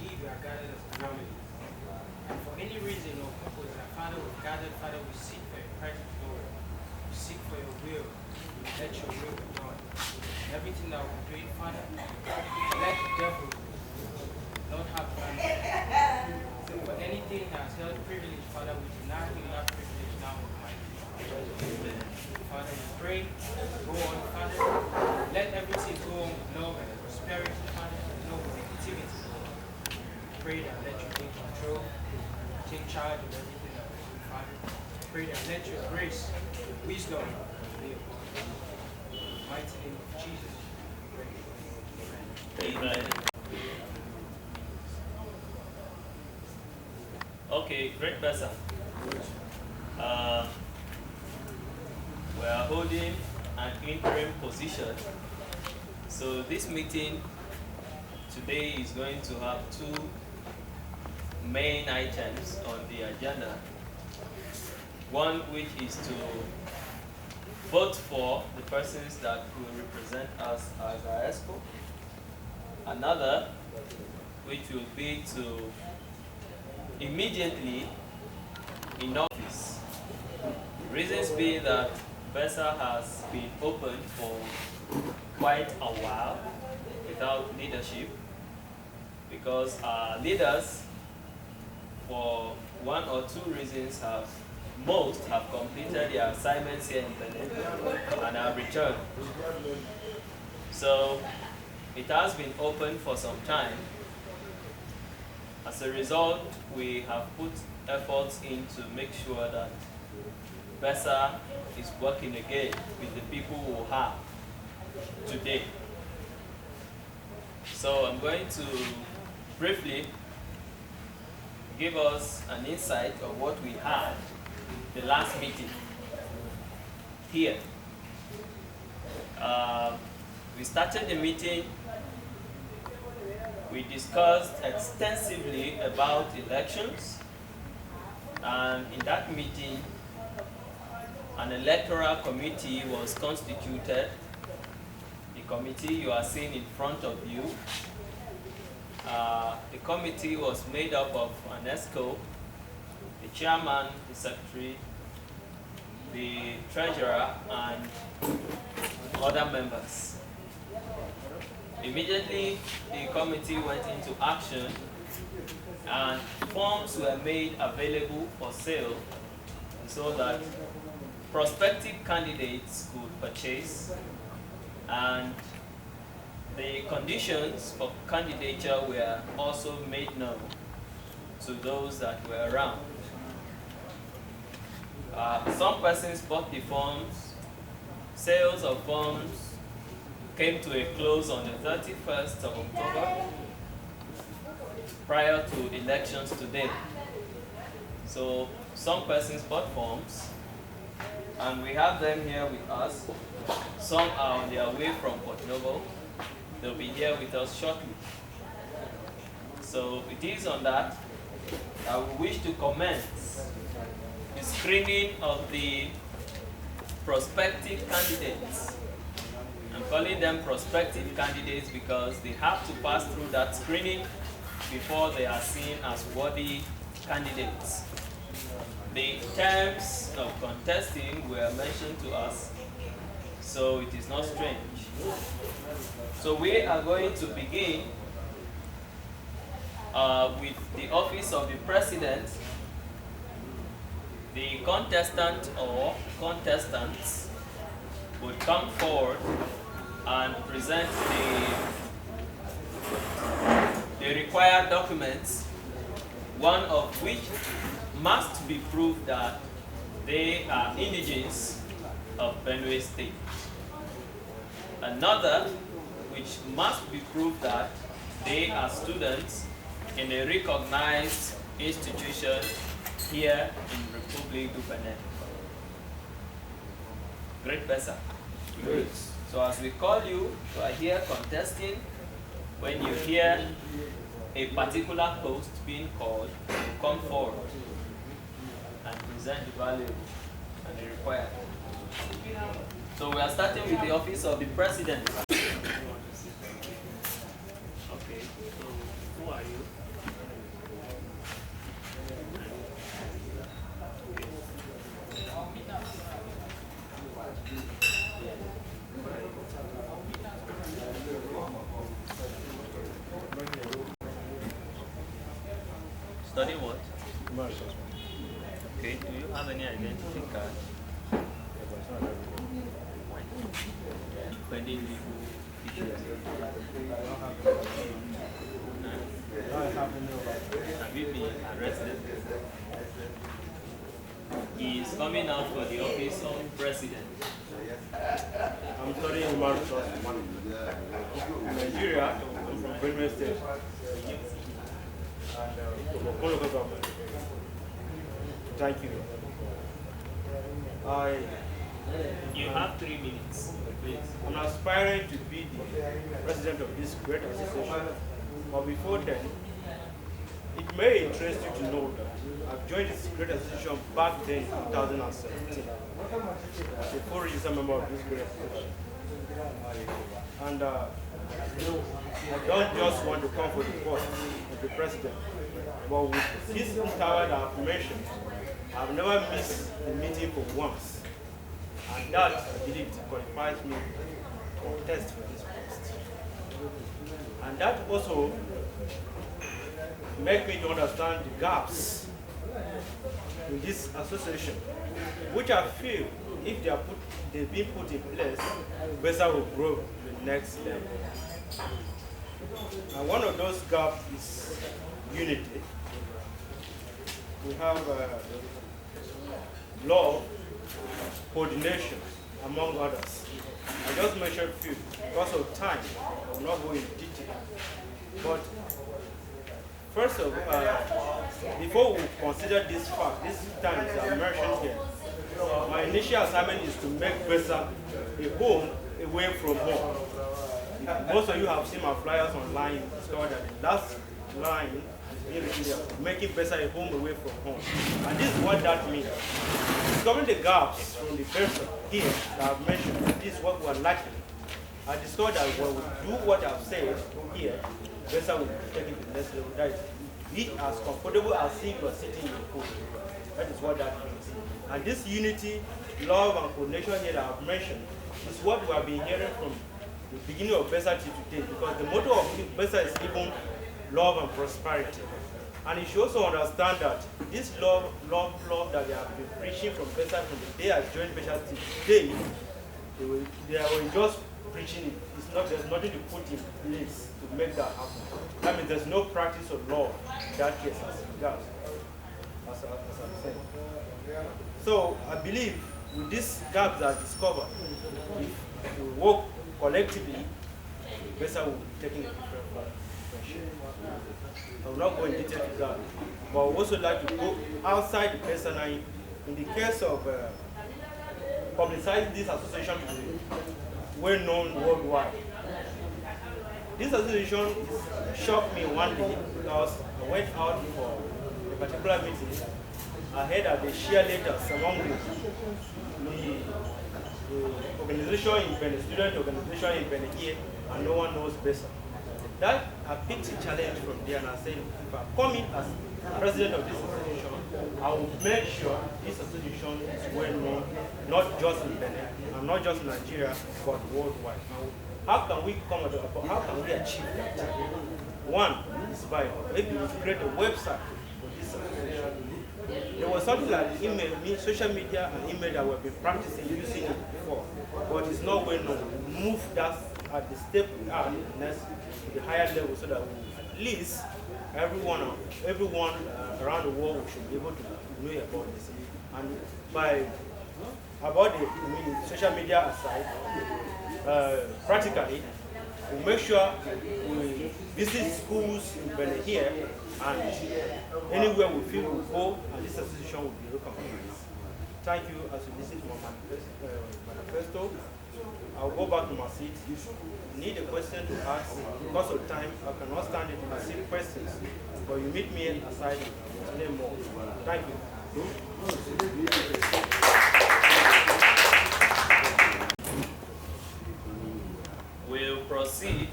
believe we are gathered as a family. And for any reason or purpose that Father we've gathered, Father, we seek for your presence, Lord. We seek for your will. Let your will be done. Everything that we're doing, Father, let the devil not have time. For anything that has held privilege, Father, we deny you that privilege now in the mighty name. Amen. Father, we pray, go on, Father. Let everything go on with love and prosperity, Father, and no negativity. Pray that let you take control, take charge of everything that we do, Father. Pray that let your grace, wisdom be upon us. In the mighty name of Jesus, we pray. Amen. Amen. Okay, great Bessa. We are holding an interim position. So this meeting today is going to have two main items on the agenda. One which is to vote for the persons that will represent us as our ESCO. Another which will be to immediately in office. Reasons being that Bessa has been open for quite a while without leadership, because our leaders, for one or two reasons, most have completed their assignments here in Benin and have returned. So it has been open for some time. As a result, we have put efforts in to make sure that Bessa is working again with the people who have today. So I'm going to briefly give us an insight of what we had the last meeting here. We started the meeting. We discussed extensively about elections, and in that meeting, an electoral committee was constituted. The committee you are seeing in front of you. The committee was made up of an ESCO, the chairman, the secretary, the treasurer, and other members. Immediately, the committee went into action and forms were made available for sale so that prospective candidates could purchase, and the conditions for candidature were also made known to those that were around. Some persons bought the forms. Sales of forms came to a close on the 31st of October, prior to elections today. So some persons bought forms, and we have them here with us. Some are on their way from Port Novo. They'll be here with us shortly. So it is on that we wish to commence the screening of the prospective candidates. I'm calling them prospective candidates because they have to pass through that screening before they are seen as worthy candidates. The terms of contesting were mentioned to us, so it is not strange. So we are going to begin with the office of the president. The contestant or contestants would come forward and present the required documents, one of which must be proof that they are indigents of Benue State. Another which must be proof that they are students in a recognized institution here in Republic du Benin. Great Bessa. Great. So as we call you are here contesting, when you hear a particular post being called, you come forward and present the value and the required. So we are starting with the office of the president. Okay, so who are you? Study what? Commercial. Okay, do you have any identity card? Yeah, but it's not everything. Pending legal issues. Now I have to know about Have you been arrested? He is coming out for the office of president. I'm studying human resource management in Nigeria. I'm from Benue State and from Okon local government. Thank you. You have 3 minutes, please. I'm aspiring to be the president of this great association, but before then, it may interest you to know that I've joined this great association back then in 2017 as a full registered member of this great association. And I don't just want to come for the post of the president, but with this interval that I've mentioned, I've never missed a meeting for once. And that, I believe, qualifies me to contest for this post. And that also makes me to understand the gaps in this association, which I feel if they've been put in place, Bessa will grow to the next level. And one of those gaps is unity. We have law, coordination, among others. I just mentioned a few. Because of time, I will not go into detail. But first of all, before we consider this fact, these times I mentioned here, my initial assignment is to make Bessa a home away from home. Most of you have seen my flyers online, discovered that the last line is being written there, making Bessa a home away from home. And this is what that means. Discovering the gaps from the Bessa here that I've mentioned, this is what we are lacking. I discovered that when we do what I've said here, Bessa will take it to the next level. That is, be as comfortable as if you are sitting in the pool. That is what that means. And this unity, love, and coordination here that I've mentioned is what we have been hearing from the beginning of Bessa till today, because the motto of Bessa is even love and prosperity. And you should also understand that this love that they have been preaching from Bessa from the day I joined Bessa till today, they were just preaching it. There's nothing to put in place to make that happen. That means there's no practice of law in that case as regards, as I'm saying. So I believe with these gaps that are discovered, if we work collectively, Bessa will be taking a different shape. I will not go in detail to that, but I would also like to go outside the Bessa now. In the case of publicizing this association to be well known worldwide. This association shocked me one day because I went out for a particular meeting. I heard that they share letters among the organization in Benin, student organization in Benin here, and no one knows Bessa. That I picked a challenge from there, and I said, if I come in as president of this association, I will make sure this association is well known, not just in Benin, and not just in Nigeria, but worldwide. How can we how can we achieve that? One is by maybe we create a website for this association. There was something like social media and email that we've been practicing using it before, but it's not well known. Move that at the step we are next to the higher level so that at least everyone around the world should be able to know about this. And by social media aside, practically, we make sure we visit schools in Benin here and anywhere we feel we go, and this association will be recognized. Thank you. As you listen to my manifesto, I'll go back to my seat. I need a question to ask. Because of time, I cannot stand it to receive questions, but you meet me aside and explain more. Thank you. We'll proceed.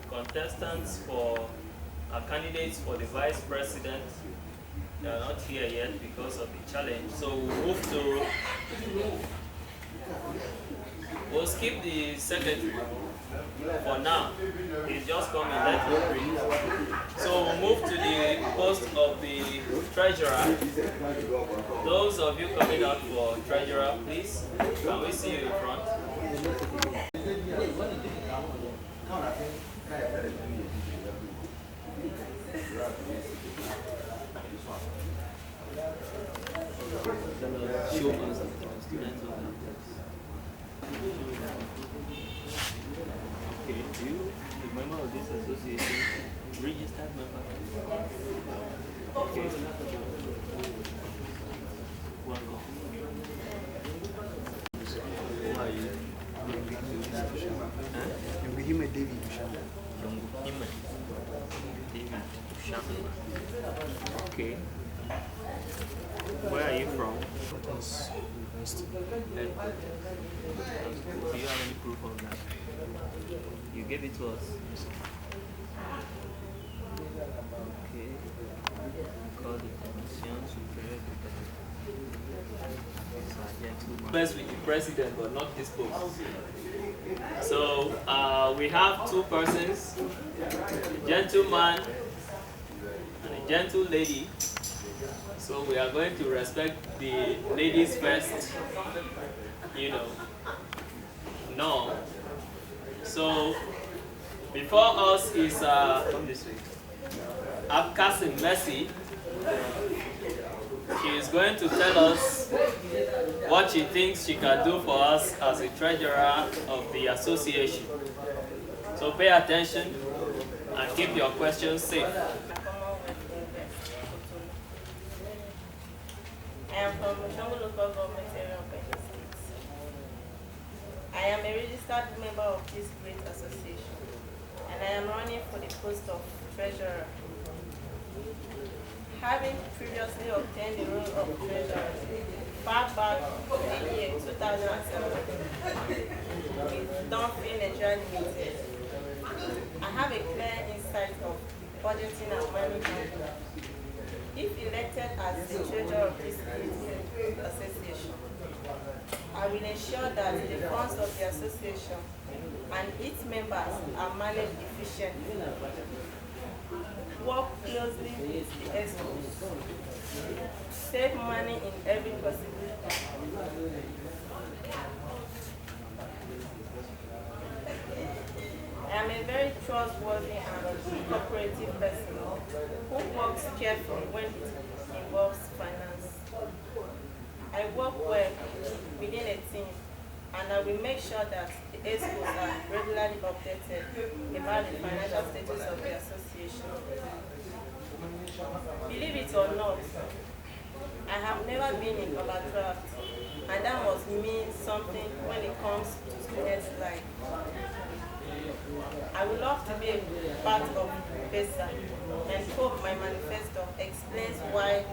Contestants for candidates for the vice president, they are not here yet because of the challenge. So we'll skip the secretary for now. He's just coming, let him breathe. So we'll move to the post post of the treasurer. Those of you coming out for treasurer, please, can we see you in front? Show us the students of okay, do you a member of this association, registered member? Okay. Welcome. Who are you? Yongihime David Ushama. Yongihime David Ushama. Okay. Where are you from? University. Do you have any proof of that? You gave it to us. Okay. Call the commission superior best with the president, but not this post. So we have two persons, a gentleman and a gentle lady. So we are going to respect the ladies first, you know. No. So before us is Abkasim Messi. She is going to tell us what she thinks she can do for us as a treasurer of the association. So pay attention and keep your questions safe. I am from Mushango Local Government Area of Bessa State. I am a registered member of this great association, and I am running for the post of treasurer. Having previously obtained the role of treasurer far back in the year 2007 with Dunfin Nigeria Limited, I have a clear insight of budgeting and management. If elected as the treasurer of this association, I will ensure that the funds of the association and its members are managed efficiently. Work closely with the experts. Save money in every possible way. I am a very trustworthy and cooperative person who works carefully when it involves finance. I work well within a team, and I will make sure that the experts are regularly updated about the financial status of the association. Believe it or not, I have never been in overdraft, and that must mean something when it comes to students' life. I would love to be a part of Bessa and hope my manifesto explains why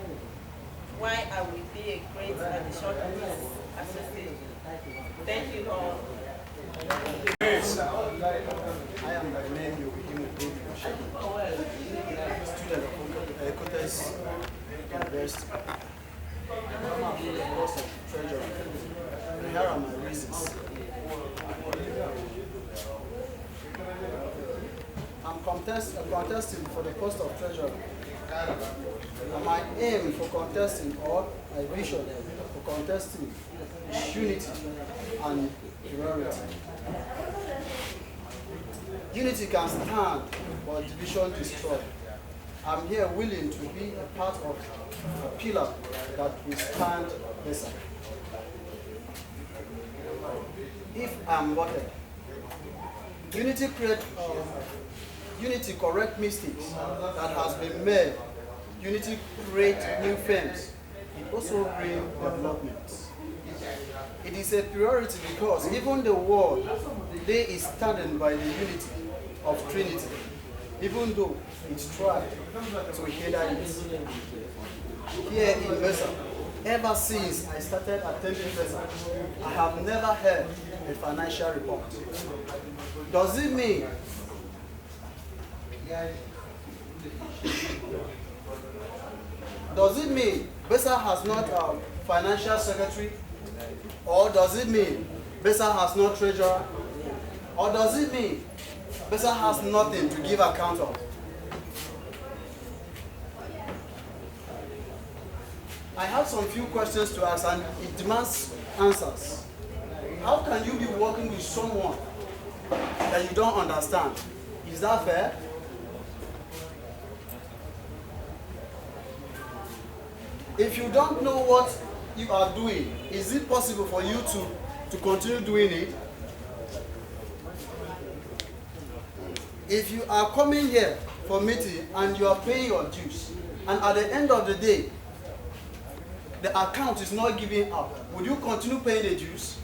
I will be a great addition to this association. Thank you all. I am by name Yongihime David Ushama, student of Ecotes University. I'm on the post of treasurer. And here are my reasons. I'm contesting for the post of treasurer. And my aim for contesting, or my vision for contesting, is unity and plurality. Unity can stand, but division destroy. I'm here willing to be a part of a pillar that will stand Bessa. If I'm voted, unity correct mistakes that has been made. Unity create new firms. It also bring development. It is a priority because even the world today is standing by the unity of Trinity, even though it's tried to hinder it. Here in Bessa, ever since I started attending Bessa, I have never heard a financial report. Does it mean Bessa has not a financial secretary? Or does it mean Bessa has no treasurer? Or does it mean Bessa has nothing to give account of? I have some few questions to ask and it demands answers. How can you be working with someone that you don't understand? Is that fair? If you don't know what you are doing, is it possible for you to continue doing it? If you are coming here for meeting and you are paying your dues, and at the end of the day, the account is not giving up, would you continue paying the dues?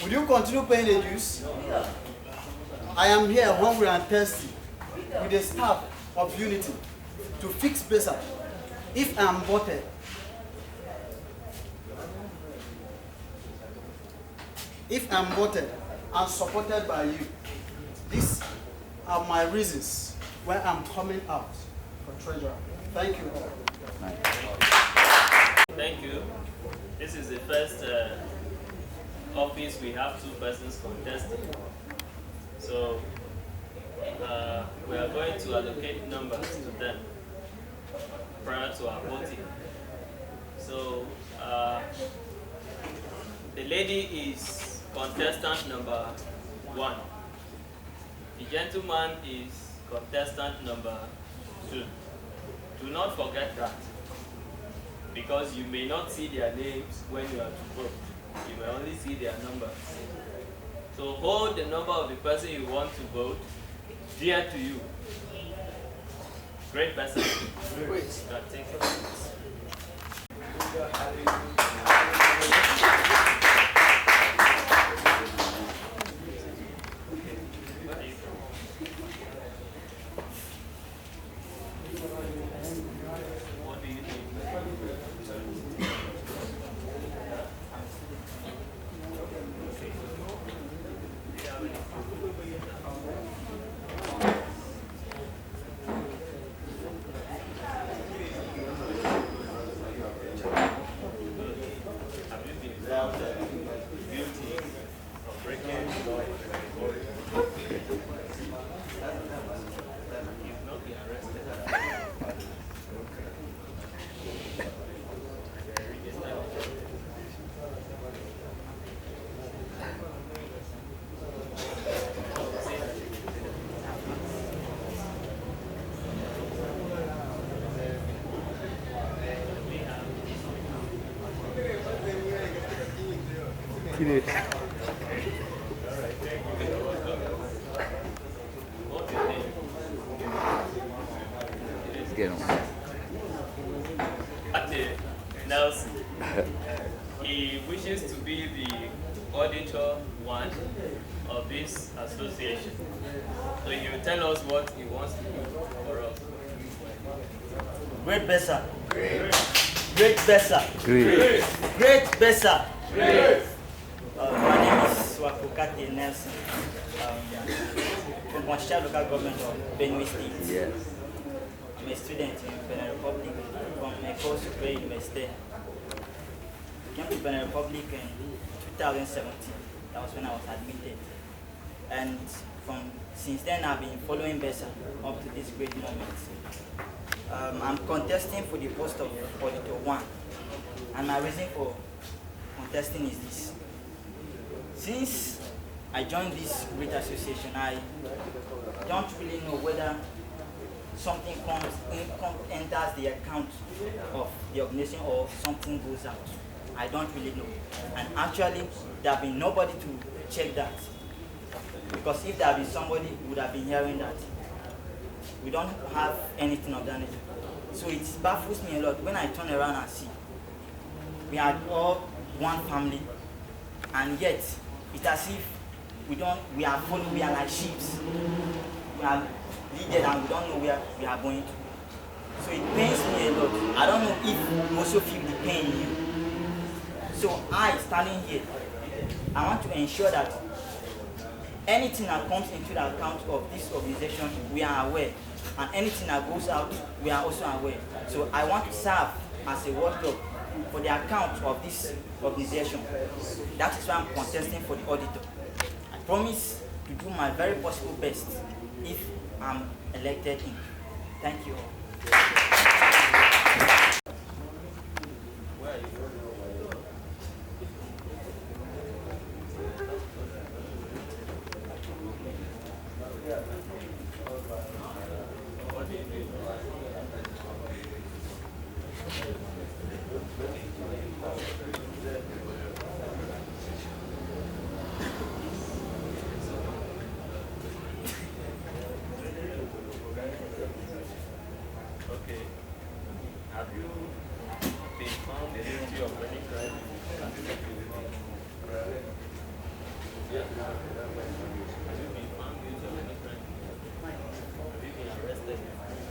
Would you continue paying the dues? I am here hungry and thirsty with the staff of Unity to fix Bessa. If I am voted, and supported by you, these are my reasons why I'm coming out for treasurer. Thank you all. Thank you. This is the first office we have two persons contesting. So we are going to allocate numbers to them prior to our voting. So the lady is contestant number 1. The gentleman is contestant number 2. Do not forget that, because you may not see their names when you are to vote. You may only see their numbers. So hold the number of the person you want to vote dear to you. Great person. Great. Take it. Let's get on. Nelson. He wishes to be the auditor 1 of this association. So he will tell us what he wants to do for us. Great Bessa. Great. Great Bessa. Great. Great Bessa. Great. My name is Swakokate Nelson. From Pontiac local government of Benue State. Yes. I'm a student in Benin Republic from Eko Superior University. Came to Benin Republic in 2017. That was when I was admitted. And since then I've been following Bessa up to this great moment. I'm contesting for the post of Auditor 1. And my reason for contesting is this. Since I joined this great association, I don't really know whether something enters the account of the organization or something goes out. I don't really know. And actually, there have been nobody to check that. Because if there had been somebody, we would have been hearing that. We don't have anything of that nature. So it baffles me a lot when I turn around and see we are all one family, and yet it's as if we are like sheep. We are leaders and we don't know where we are going to. So it pains me a lot. I don't know if you also feel the pain in you. So I, standing here, I want to ensure that anything that comes into the account of this organization, we are aware. And anything that goes out, we are also aware. So I want to serve as a watchdog for the account of this organization. That is why I'm contesting for the auditor. I promise to do my very possible best if I'm elected in. Thank you all. Where are you from? What do you do? Okay. Have you been found guilty of any crime in captivity? Yeah. Have you been found guilty of any crime? Have you been arrested?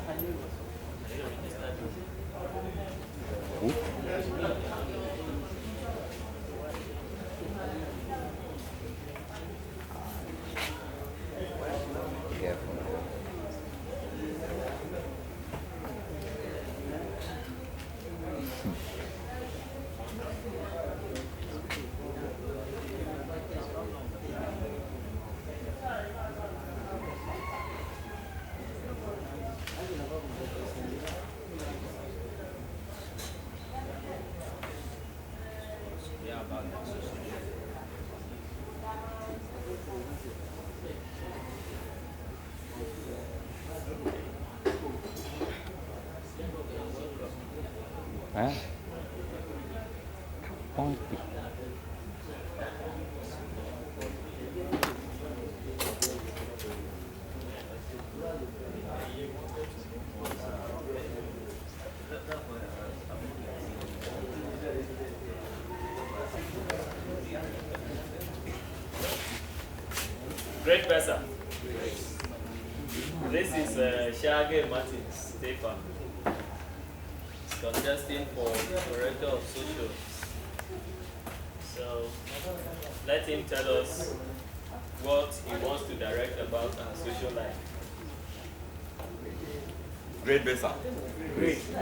Are you registered? Careful. Yeah, about that social media. Hả? Ôi, Great Bessa. This is Shage Martin Stefan. He's contesting for Director of Social. So let him tell us what he wants to direct about our social life. Great Bessa.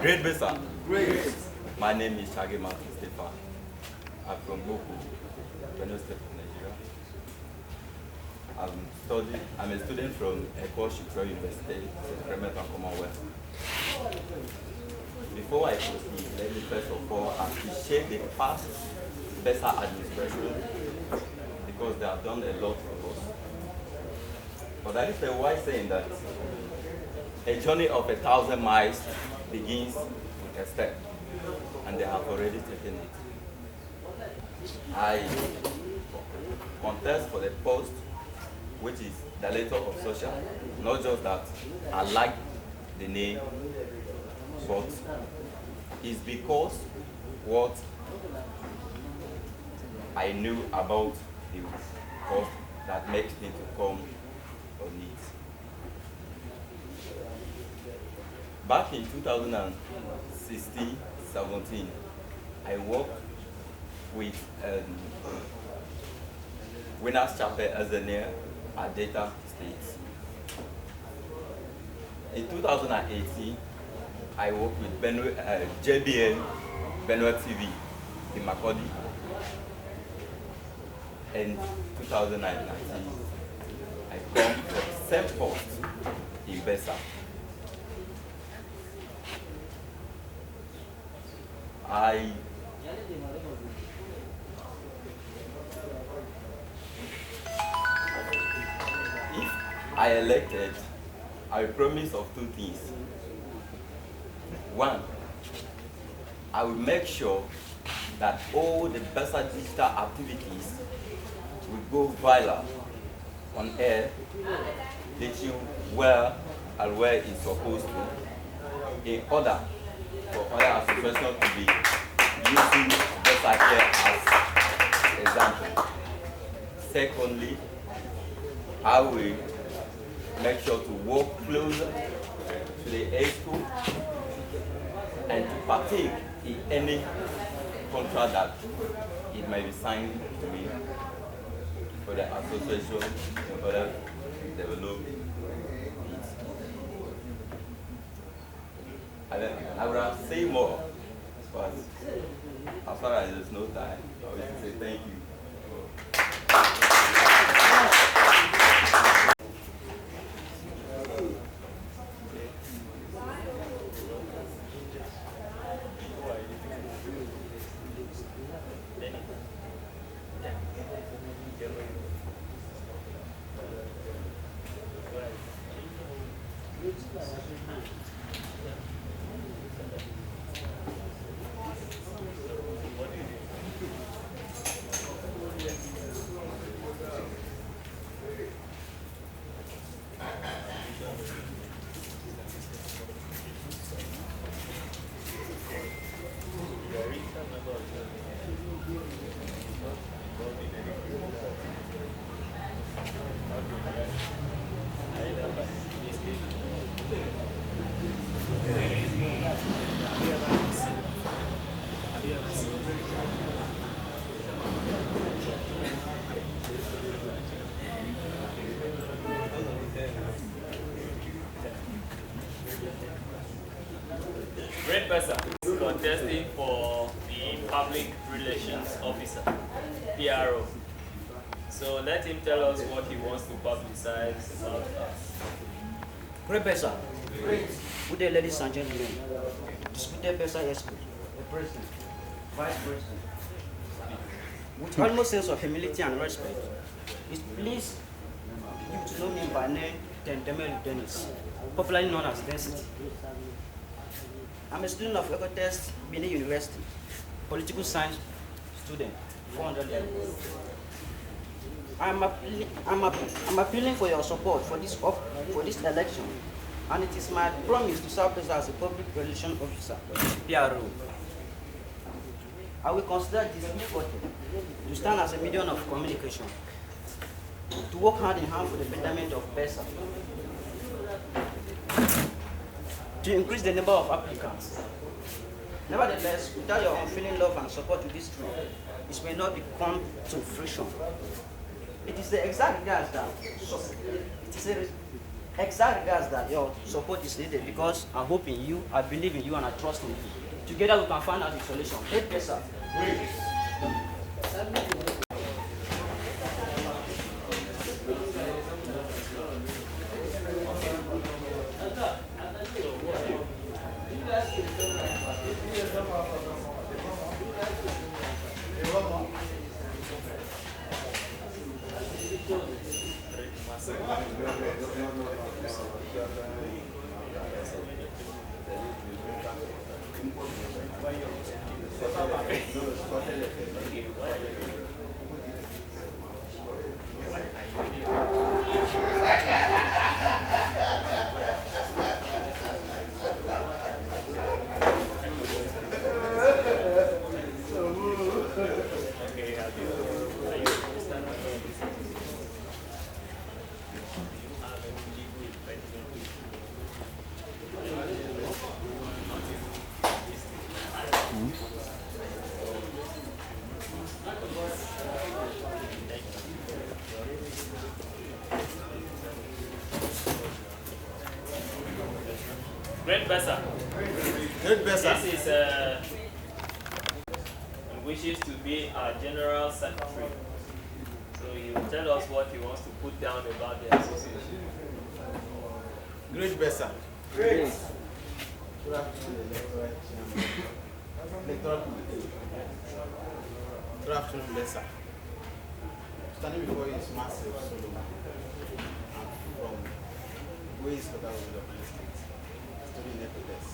Great Bessa. Great. My name is Shage Martin Stefan. I'm from Boku, Benue State, Nigeria. I'm a student from Eko Shukro University, Bremerton Commonwealth. Before I proceed, let me first of all appreciate the past Bessa administration because they have done a lot for us. But there is a wise saying that a journey of 1,000 miles begins with a step, and they have already taken it. I contest for the post, which is Director of Social. Not just that I like the name, but it's because what I knew about the post that makes me to come on it. Back in 2016, 17, I worked with Winners Chapel engineer at Delta State. In 2018, I worked with JBN Benue TV in Makodi. In 2019, I come from the same post in Bessa. If I elected, I promise of two things. One, I will make sure that all the Bessa digital activities will go viral on air, reaching where and where it's supposed to, in order for other associations to be using Bessa Care as example. Secondly, I will make sure to work closer to the A school and to partake in any contract that it may be signed to me for the association in order to develop it. And then I would have say more, but as far as there's no time, I will say thank you. Great Bessa is contesting for the Public Relations Officer, PRO. So let him tell us what he wants to publicize about us. Great Bessa. Good day, ladies and gentlemen. Disputed Bessa Esco, the President, Vice President. With almost sense of humility and respect, it please you to know me by name Tendemel Dennis, popularly known as Density. I'm a student of Ecotest, Benin University, political science student, 400 level. I'm appealing for your support for this election, and it is my promise to serve as a public relations officer, PRO. I will consider this important to stand as a medium of communication, to work hand in hand for the betterment of Bessa, to increase the number of applicants. Nevertheless, without your unfailing love and support to this dream, it may not come to fruition. It is the exact regards that your support is needed, because I hope in you, I believe in you, and I trust in you. Together we can find out the solution. Great Bessa. Great Bessa. Great Bessa. This is wishes to be our General Secretary. So he will tell us what he wants to put down about the association. Great Bessa. Great. Good afternoon, Bessa. Standing before you is massive solo. I'm from ways for that of the state. Studying Ecotest.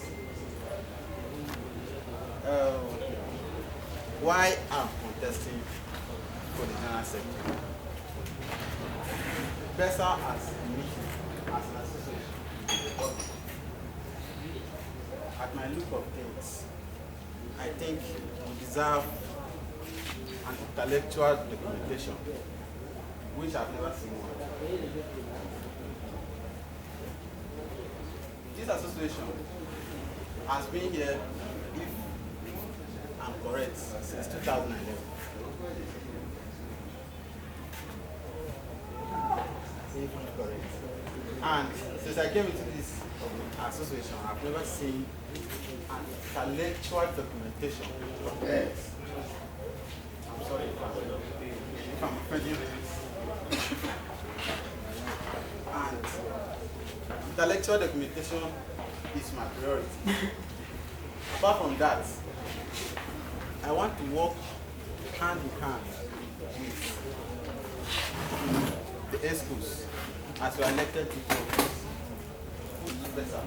Why I'm contesting for the general secretary? Bessa as me, as an association, at my look of things, I think we deserve an intellectual documentation, which I've never seen one. This association has been here, if I'm correct, since 2011. If I'm correct. And since I came into this association, I've never seen an intellectual documentation of this. I'm sorry if I'm offending you. And intellectual documentation is my priority. Apart from that, I want to work hand in hand with the ESCOs as we are elected people. Bessa.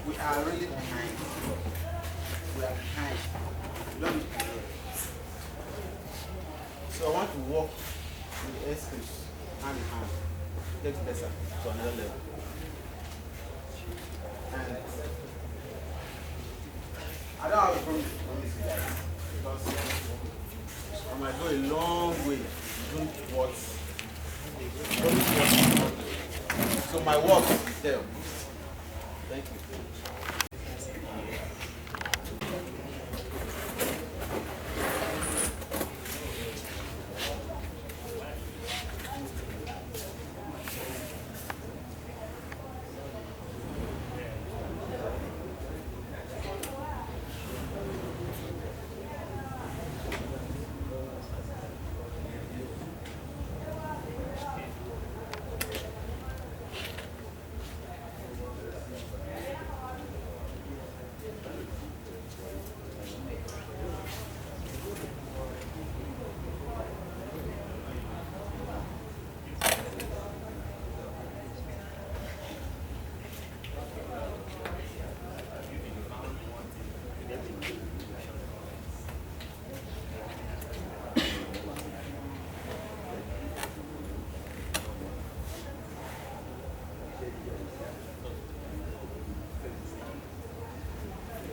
We are really behind. We are behind. We don't need to do it. So I want to work with the excuse hand in hand. Take Bessa to another level. And I don't have a promise you guys because I might go a long way doing what so my work is there. Thank you.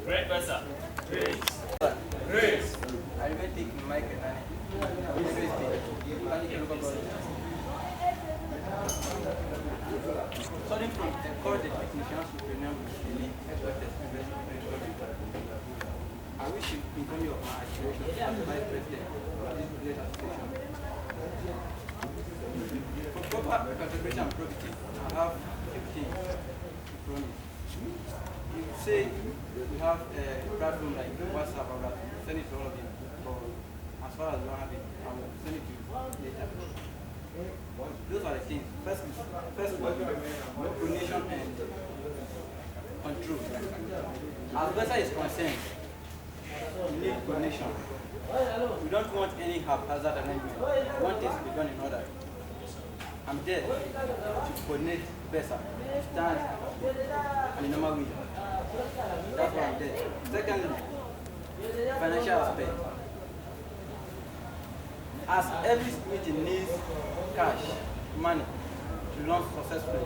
Great, Bessa. Great. Great. I will take my mic and starting from the core the technicians who renowned the I wish you inform you of my aspiration as the vice president of this great association. For proper contribution and probity, I have 15 to promise. You say we have a platform like WhatsApp or that, send it to all of you. But as far as you don't have it, I will send it to you later. Those are the things. First coordination and control. As Bessa is concerned, we need coordination. We don't want any haphazard arrangement. We want things to be done in order. I'm there to coordinate Bessa, stand in a normal way. That's what I'm there. Secondly, financial aspect. As every meeting needs cash, money to run successfully,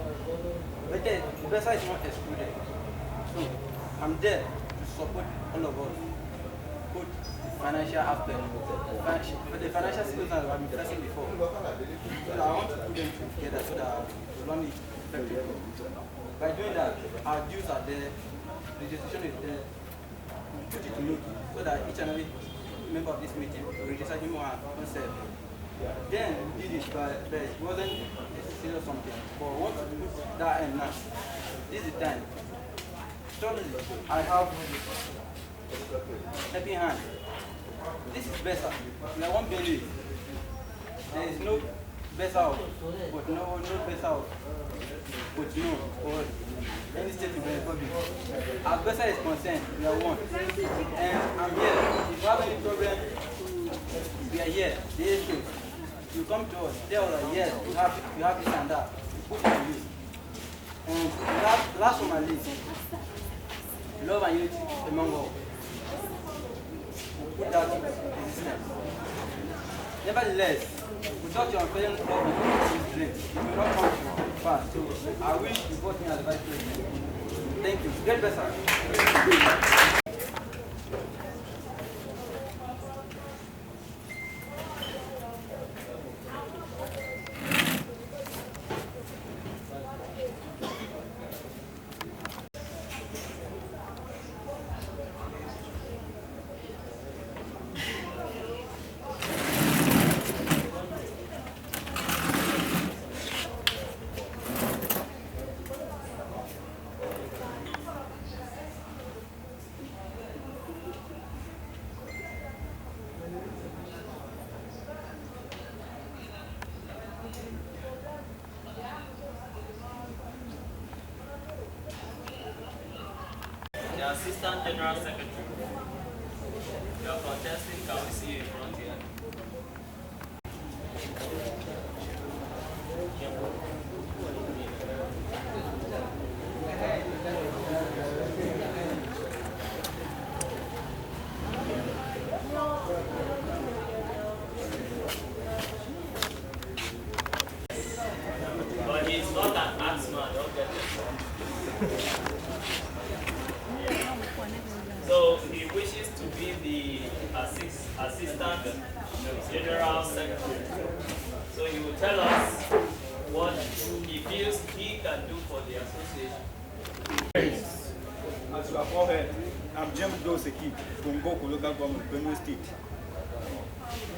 but Bessa is not excluded. So I'm there to support all of us, both financial aspect, but the financial skills that I've been pressing before. So I want to put them together so that we run it effectively. By doing that, our dues are there, the decision is there, we put it to note so that each and every member of this meeting will register him or herself. Then we did it, but it wasn't a serious something. But once we put that in now, this is the time. Suddenly, I have helping hand. This is Bessa. We are one belly. There is no Bessa out, but no Bessa out, but no, or any state in the Republic. As Bessa is concerned, we are one. And I'm here. If you have any problem, we are here. The issue. You come to us, tell us, yes, you have this and that. We put it to you. And last on my list, love and unity among all. We put that in existence. Nevertheless, without your unfailing love and dreams, you will not come fast. So I wish you vote me as the vice president. Thank you. Get better. The Assistant General Secretary. You are contesting, can we see you in front here? So he wishes to be the assistant general secretary. So he will tell us what he feels he can do for the association. As you have all heard, I'm James Doseki from Boko Local Government, Benue State.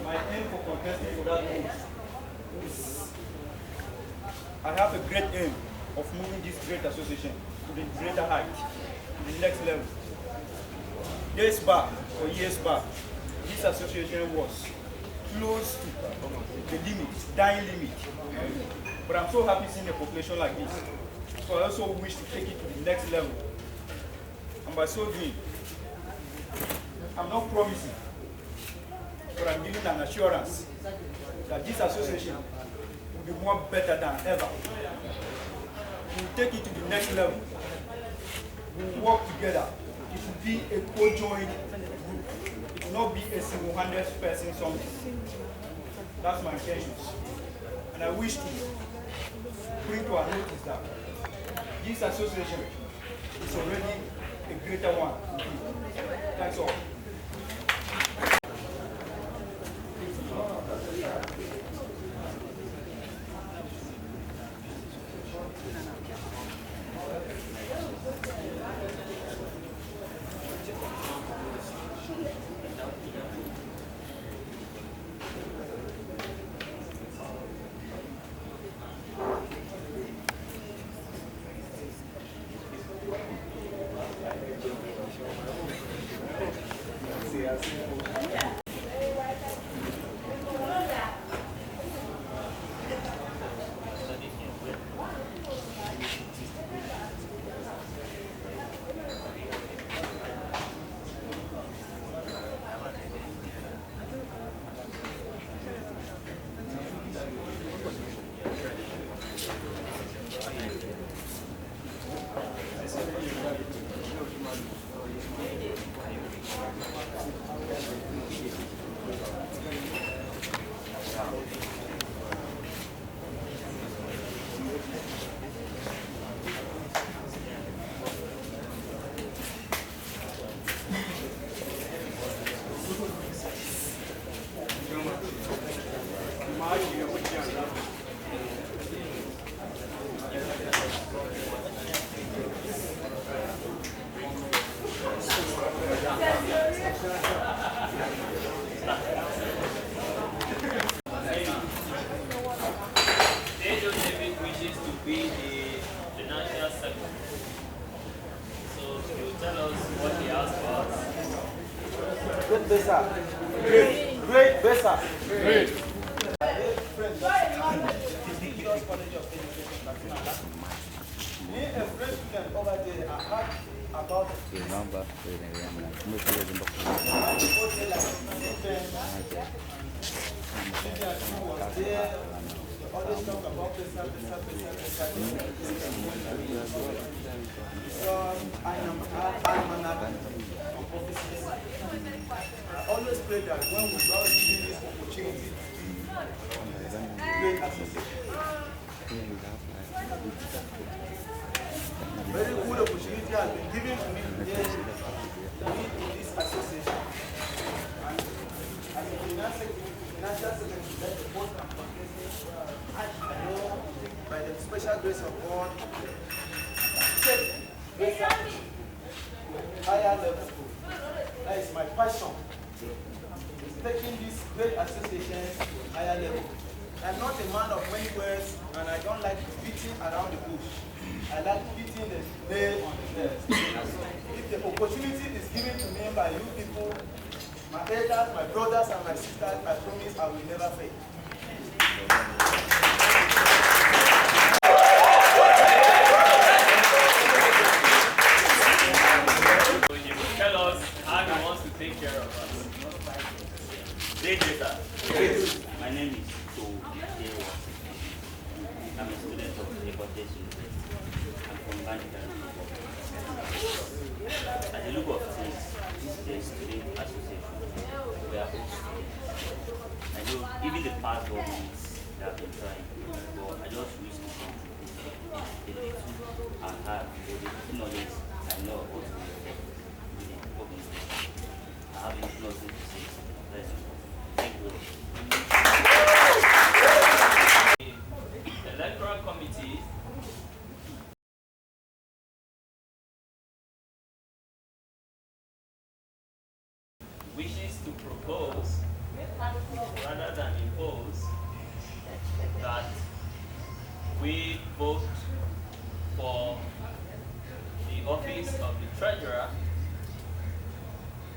My aim for contesting for that post is I have a great aim of moving this great association to the greater height, to the next level. Years back, this association was close to the limit, dying limit. But I'm so happy seeing a population like this. So I also wish to take it to the next level. And by so doing, I'm not promising, but I'm giving an assurance that this association will be more better than ever. We'll take it to the next level. We'll work together. It will be a co-joined group. It will not be a single-handed person something. That's my intentions. And I wish to bring to our notice that this association is already a greater one. That's all. Great Bessa. Great Bessa. Great. Remember, Always talk about Bessa. I am an advocate of offices. I always pray that when we are given this opportunity to create association, very good opportunity has been given to me today to be in this association. And as a financial secretary, that's the most important. I know by the special grace of God, take Bessa to higher level. That is my passion. Is taking this great association to higher level. I'm not a man of many words, and I don't like beating around the bush. I like beating the nail on the head. If the opportunity is given to me by you people, my elders, my brothers, and my sisters, I promise I will never fail. So you will tell us how he wants to take care of us. My name is So Dewa. I'm a student of University. I'm from Banjara. At the look of things, this is the student association. We are all students. I know even the past to propose, rather than impose, that we vote for the office of the treasurer,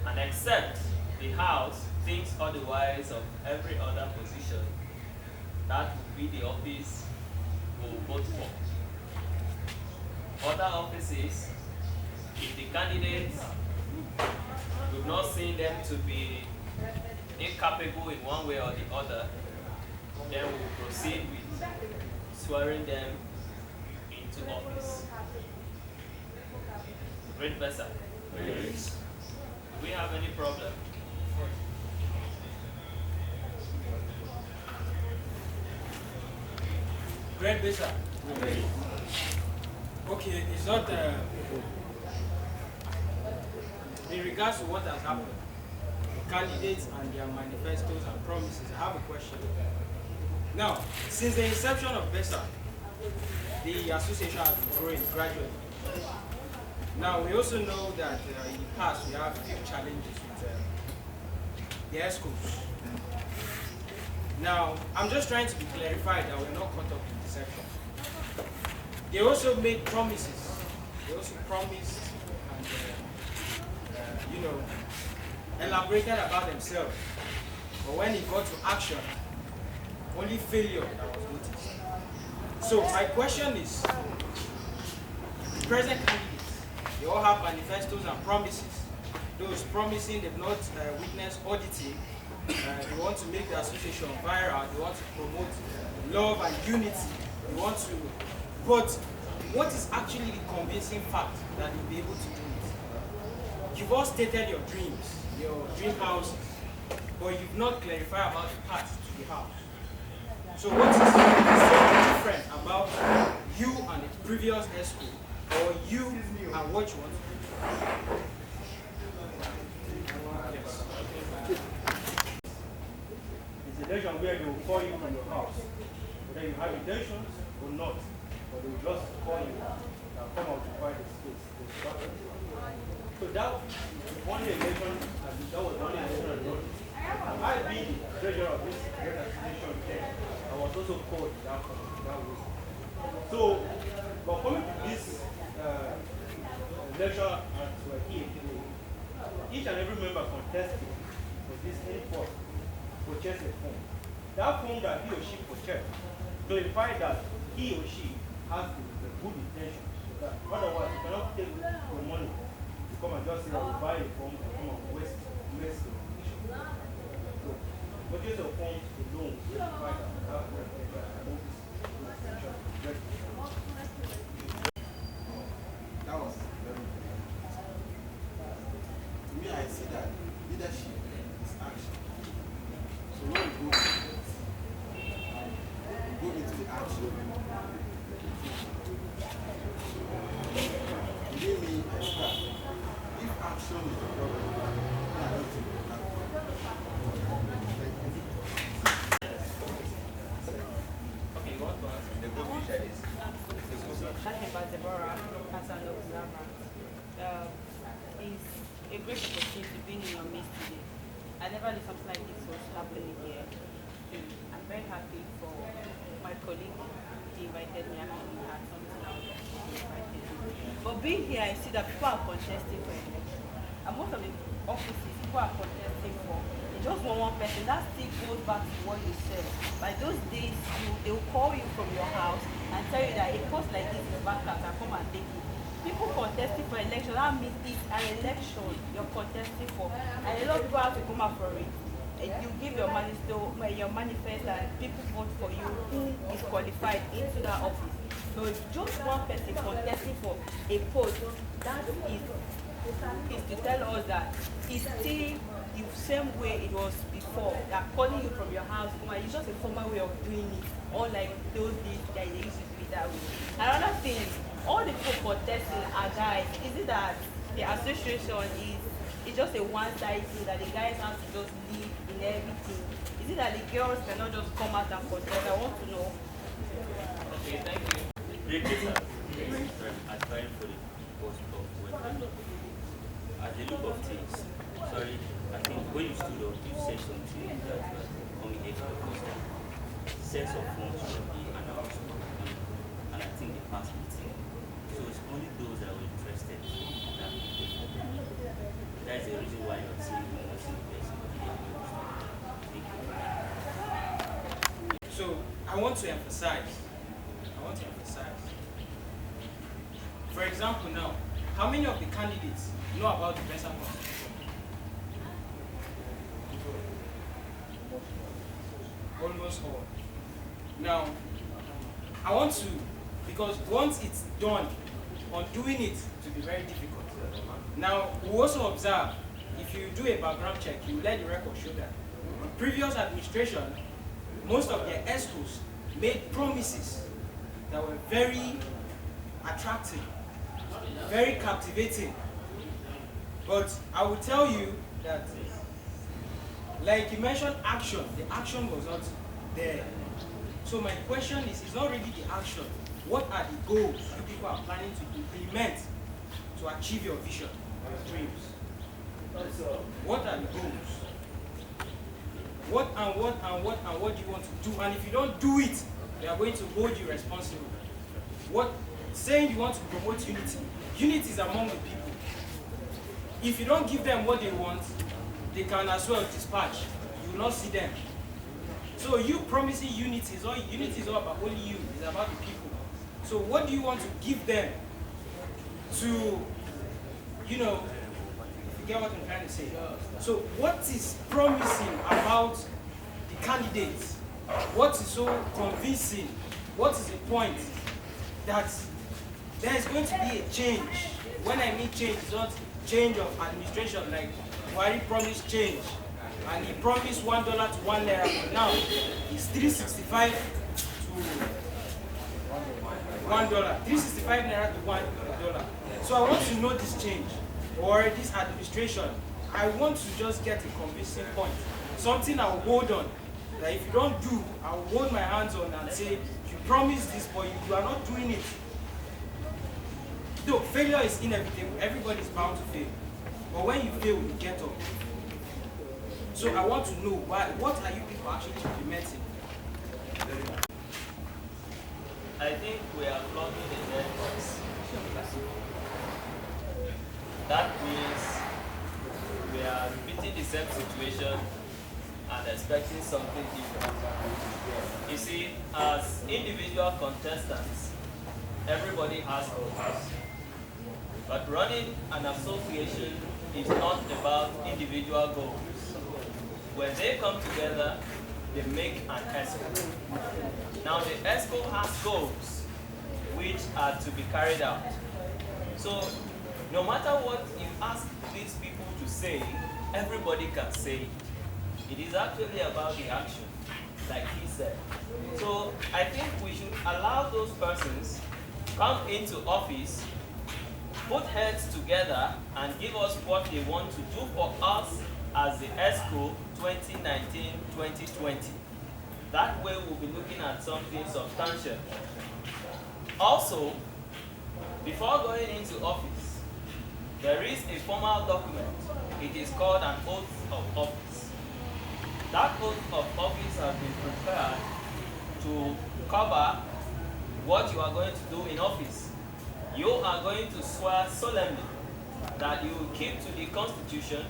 and except the House thinks otherwise of every other position, that would be the office we'll vote for. Other offices, if the candidates, we've not seen them to be incapable in one way or the other, then we'll proceed with swearing them into office. Great Bessa. Do we have any problem? Great Bessa. Okay, it's not in regards to what has happened, candidates and their manifestos and promises. I have a question. Now, since the inception of Bessa, the association has been growing gradually. Now, we also know that in the past we have a few challenges with the ESCOs. Now, I'm just trying to be clarified that we're not caught up in deception. They also made promises. They also promised and, elaborated about themselves. But when it got to action, only failure that was noticed. So my question is, the present candidates, they all have manifestos and promises. Those promising they've not witnessed auditing. They want to make the association viral. They want to promote love and unity. They want to, but what is actually the convincing fact that they'll be able to do it? You've all stated your dreams, your dream houses, but you've not clarified about the path to the house. So what is so different about you and the previous ESCO, or you and what you want to do? Yes. It's a election where they will call you from your house, whether you have intentions or not, but they will just call you and come occupy the space. So that was the only election, and that was the only election I wrote. I being the treasurer of this great association there, I was also called that way. So, but coming to this election as we're here today, each and every member contested for this import purchase a form. That form that he or she purchased clarified that he or she has the good intention. So that otherwise, you cannot take your money to come and just say, I will buy a form and come and waste the issue. So, purchase a form alone clarified that you have good intention and know this intention is very good. That was very good. To me, I see that leadership is action. So when we go into the action, believe me, I start. If action is the problem, then I don't think we have Okay, you want to answer? The good picture is. Talking about Deborah as an observer, it's a great opportunity being in your midst today. I never knew something like this was happening here. I'm very happy for my colleague. He invited me and we had something else. But being here, I see that people are contesting for election. And most of the offices, people are contesting for. It's just one person. That still goes back to what you said. By those days, they will call you from your house and tell you that a post like this is vacant and come and take it. People contesting for election, that means it's an election you're contesting for. And a lot of people have to come out for it. And you give your manifest and people vote for you who is qualified into that office. So if just one person contesting for a post, that is to tell us that it's still the same way it was before. They're calling you from your house, it's just a formal way of doing it, unlike those days that they used to do it that way. Another thing, all the people contesting are guys. Is it that the association is just a one-side thing that the guys have to just lead in everything? Is it that the girls cannot just come out and contest? I want to know. Okay, thank you. Great Bessa. I'm trying for the post of at the look of things, sorry, I think when you stood up, you said something that was coming here for the first time. Sales of funds should be announced, and I think they passed meeting. So it's only those that were interested that that is the reason why you're saying you're not seeing the person. So I want to emphasize. For example, now, how many of the candidates know about the Bessa Constitution? Almost all. Now, I want to, because once it's done, undoing it to be very difficult. Now, we also observe, if you do a background check, you let the record show that previous administration, most of their ESCOs made promises that were very attractive, very captivating. But I will tell you that, like you mentioned action, the action was not there. So my question is, it's not really the action. What are the goals you people are planning to implement to achieve your vision, your dreams? What are the goals? What do you want to do? And if you don't do it, they are going to hold you responsible. Saying you want to promote unity. Unity is among the people. If you don't give them what they want, they can as well dispatch. You will not see them. So you promising unity is all about only you. It's about the people. So what do you want to give them to, you know, you get what I'm trying to say? So what is promising about the candidates? What is so convincing? What is the point that there is going to be a change? When I mean change, it's not change of administration, like Buhari promised change. And he promised $1 to $1, but now it's 365 to $1. 365 naira to $1. So I want to know this change, or this administration. I want to just get a convincing point. Something I will hold on. That if you don't do, I will hold my hands on and say, you promised this, but you are not doing it. Though failure is inevitable, everybody is bound to fail. But when you fail, you get up. So I want to know what are you people actually implementing? I think we are flogging the dead horse. That means we are repeating the same situation and expecting something different. You see, as individual contestants, everybody has goals. But running an association is not about individual goals. When they come together, they make an ESCO. Now the ESCO has goals which are to be carried out. So no matter what you ask these people to say, everybody can say it. It is actually about the action, like he said. So I think we should allow those persons come into office, put heads together, and give us what they want to do for us as the ESCO 2019-2020. That way we'll be looking at something substantial. Also, before going into office, there is a formal document. It is called an oath of office. That oath of office has been prepared to cover what you are going to do in office. You are going to swear solemnly that you will keep to the Constitution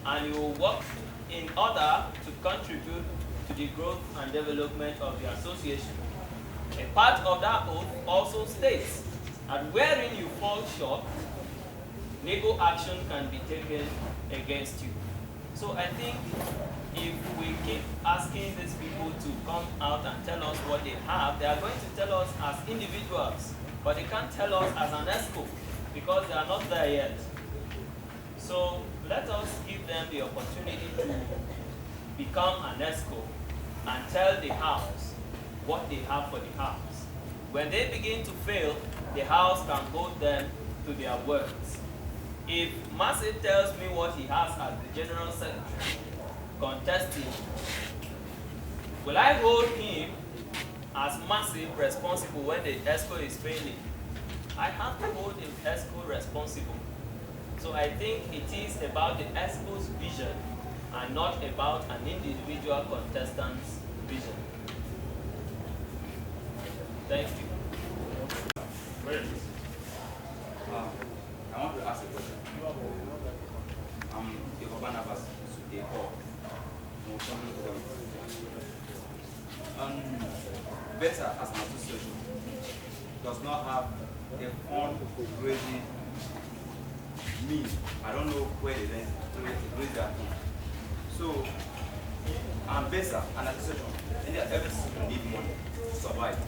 and you will work in order to contribute to the growth and development of the association. A part of that oath also states that wherein you fall short, legal action can be taken against you. So I think if we keep asking these people to come out and tell us what they have, they are going to tell us as individuals, but they can't tell us as an ESCO because they are not there yet. So let us give them the opportunity to become an ESCO and tell the House what they have for the House. When they begin to fail, the House can hold them to their words. If Massive tells me what he has as the General Secretary contesting, will I hold him as Massive responsible when the ESCO is failing? I have to hold the ESCO responsible. So I think it is about the expo's vision and not about an individual contestant's vision. Thank you. I want to ask a question. Bessa as an association does not have a fund-raising means. I don't know where they raise that fund. So, Bessa, an association, and every student need money to survive.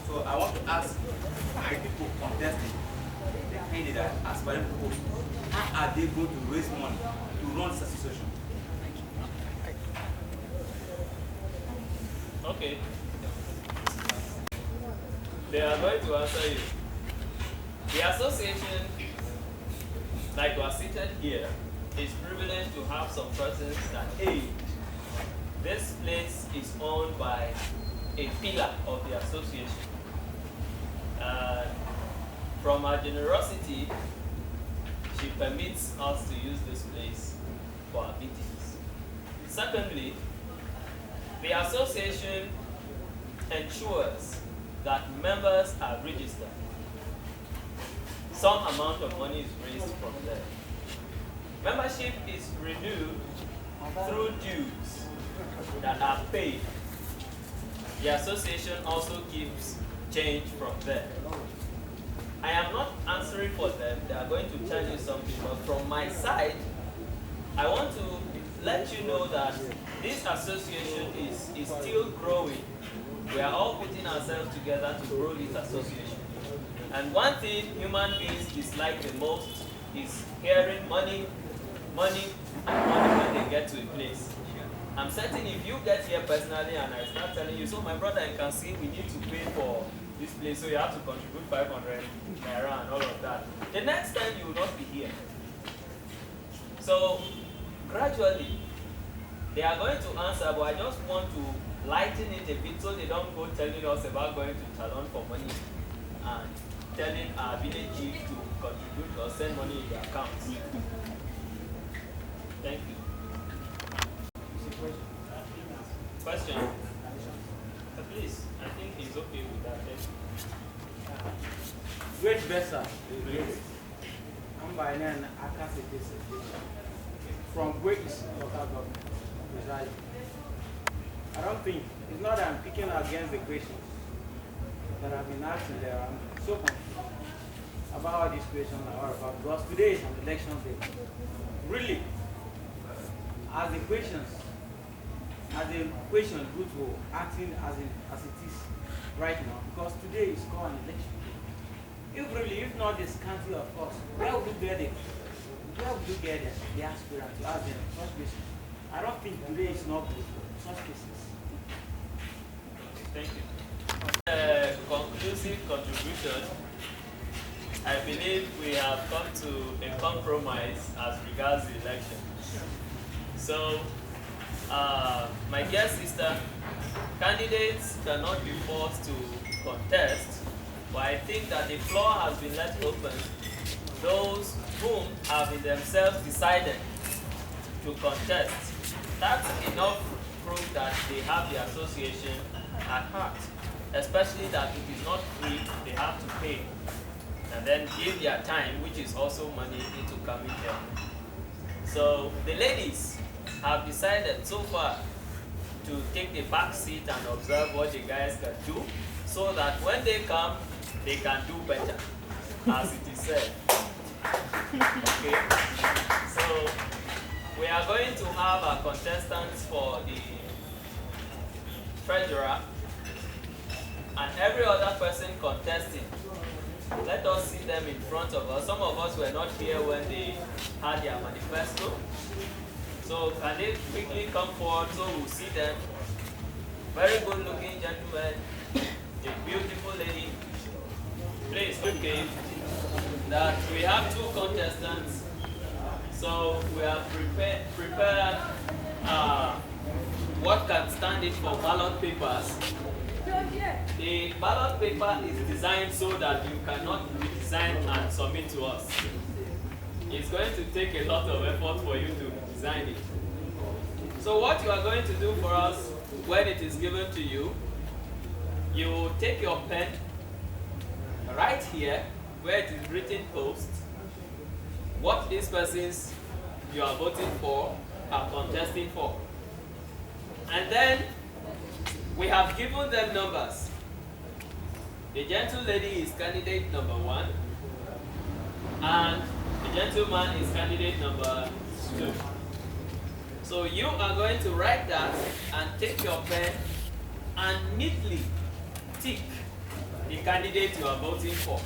So I want to ask the people contesting the candidate aspiring to post, how are they going to raise money to run this association? Okay. They are going to answer you. The association, like you are seated here, is privileged to have some persons that, hey, this place is owned by a pillar of the association. From her generosity, she permits us to use this place for our meetings. Secondly, the association ensures that members are registered. Some amount of money is raised from there. Membership is renewed through dues that are paid. The association also keeps change from there. I am not answering for them. They are going to tell you something, but from my side, I want to let you know that this association is still growing. We are all putting ourselves together to grow this association. And one thing human beings dislike the most is hearing money, money, and money when they get to a place. I'm certain if you get here personally and I start telling you, so my brother, you can see we need to pay for this place, so you have to contribute 500 naira and all of that. The next time you will not be here. So gradually, they are going to answer, but I just want to lighten it a bit so they don't go telling us about going to Talon for money and telling our village chief to contribute or send money in their accounts. Thank you. Question? Please, I think he's okay with that. Great Bessa. I'm by name Akasi from Great local government. Precisely. I don't think, it's not that I'm picking against the questions that have been asked there. I'm so confused about how these questions are about, because today is an election day. Really, as the questions go to acting as it is right now, because today is called an election day. If not the scanty of course, where would you get the aspirant to ask them such questions? I don't think today is not good for such cases. Thank you. Conclusive contribution. I believe we have come to a compromise as regards the election. So, my dear sister, candidates cannot be forced to contest, but I think that the floor has been left open. Those whom have in themselves decided to contest, that's enough proof that they have the association at heart, especially that it is not free, they have to pay, and then give their time, which is also money, into coming here. So the ladies have decided so far to take the back seat and observe what the guys can do, so that when they come, they can do better, as it is said. Okay, so we are going to have our contestants for the treasurer and every other person contesting. Let us see them in front of us. Some of us were not here when they had their manifesto. So can they quickly come forward so we'll see them? Very good looking gentleman, a beautiful lady. Please, okay, that we have two contestants. So we have prepared what can stand in for ballot papers. The ballot paper is designed so that you cannot redesign and submit to us. it's going to take a lot of effort for you to design it. So what you are going to do for us when it is given to you, you take your pen right here where it is written post, what these persons you are voting for are contesting for. And then we have given them numbers. The gentle lady is candidate number 1, and the gentleman is candidate number 2. So you are going to write that and take your pen and neatly tick the candidate you are voting for.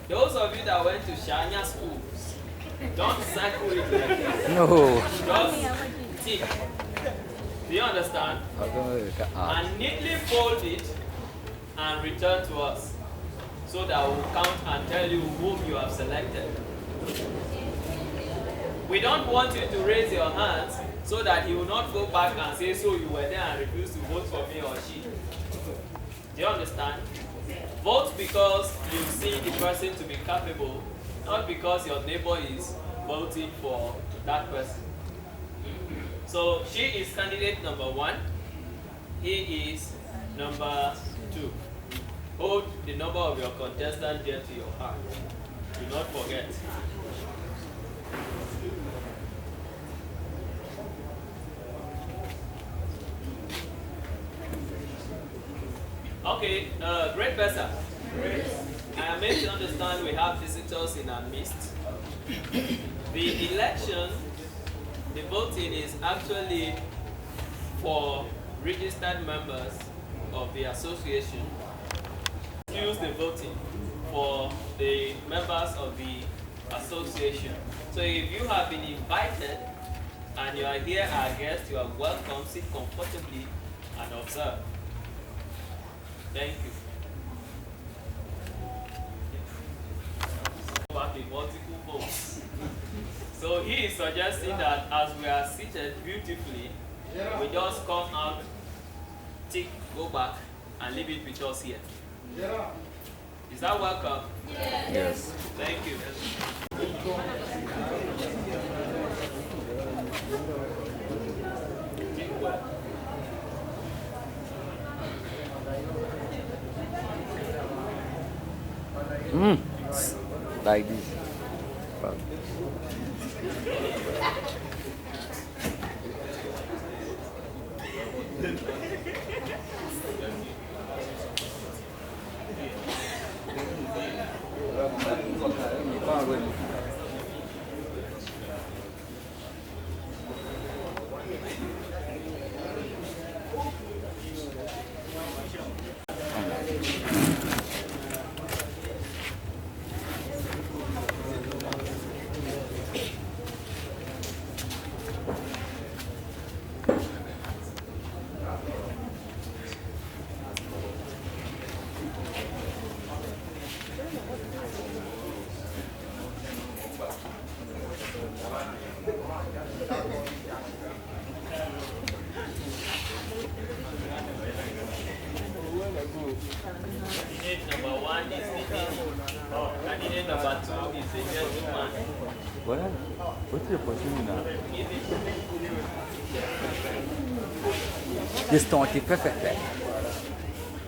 Those of you that went to Shania schools, don't circle it like this. No. Just tick. Do you understand? And neatly fold it and return to us so that we'll count and tell you whom you have selected. We don't want you to raise your hands so that he will not go back and say, so you were there and refused to vote for me or she. Do you understand? Vote because you see the person to be capable, not because your neighbor is voting for that person. So she is candidate number 1, he is number 2. Hold the number of your contestant dear to your heart. Do not forget. Okay, great Bessa. I am made to understand we have visitors in our midst. The election, the voting is actually for registered members of the association. Use the voting for the members of the association. So if you have been invited and you are here as a guest, you are welcome. Sit comfortably and observe. Thank you. Back in multiple votes. So he is suggesting that as we are seated beautifully, we just come out, tick, go back, and leave it with us here. Is that welcome? Yes. Thank you. Like this. Candidate number 1 is the lady. Candidate number 2 is the gentleman. What? What's your position now? This don't keep perfect there.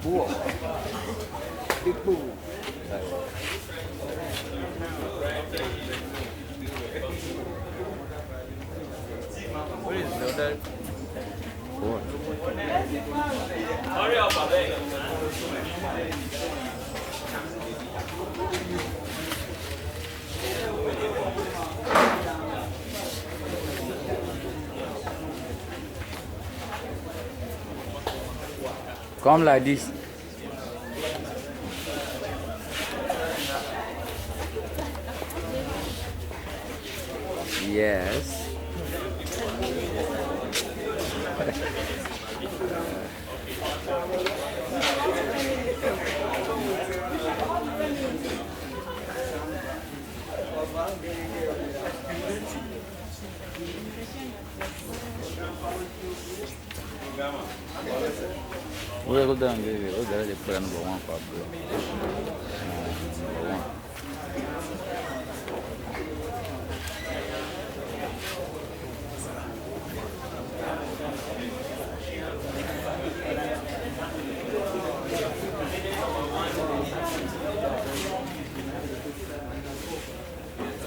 Whoa. Big boo. What is the other? Four. Hurry up, Abeg. Come like this. Yes. We'll go down there. We'll go there. Put number 1 for number 1.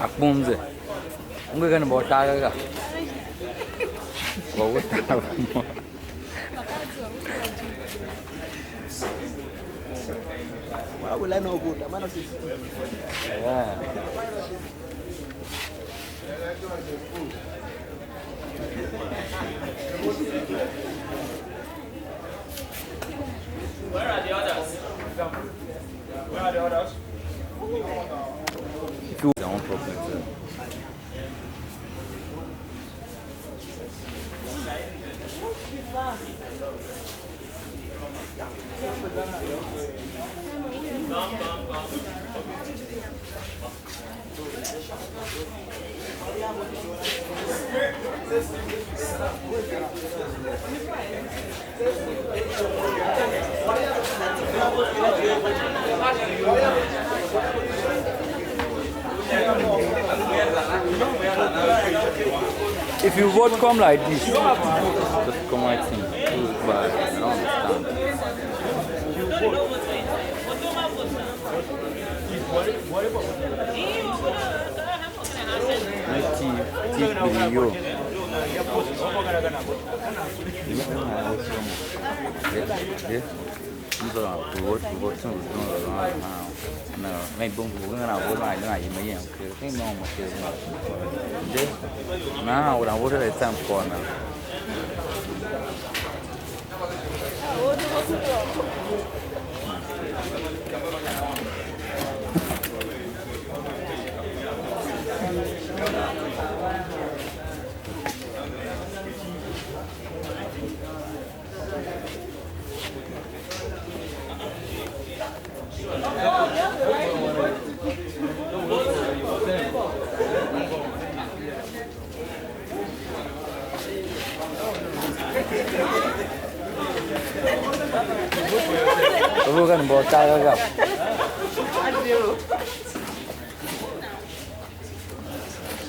Akpunze. Unge kan bawa taga ka. Bawa taga mo. Why will I know good? I'm not Yeah. Where are the others? Where are the others? Their own problem. Sir. If you vote come like this, just come like thing. But I don't understand. Mấy bông cũng cái nào vô lại nữa này mấy em cái mong mà chơi mà đấy nào đang vô đây xem còn à Tôi kan bawa cara gap.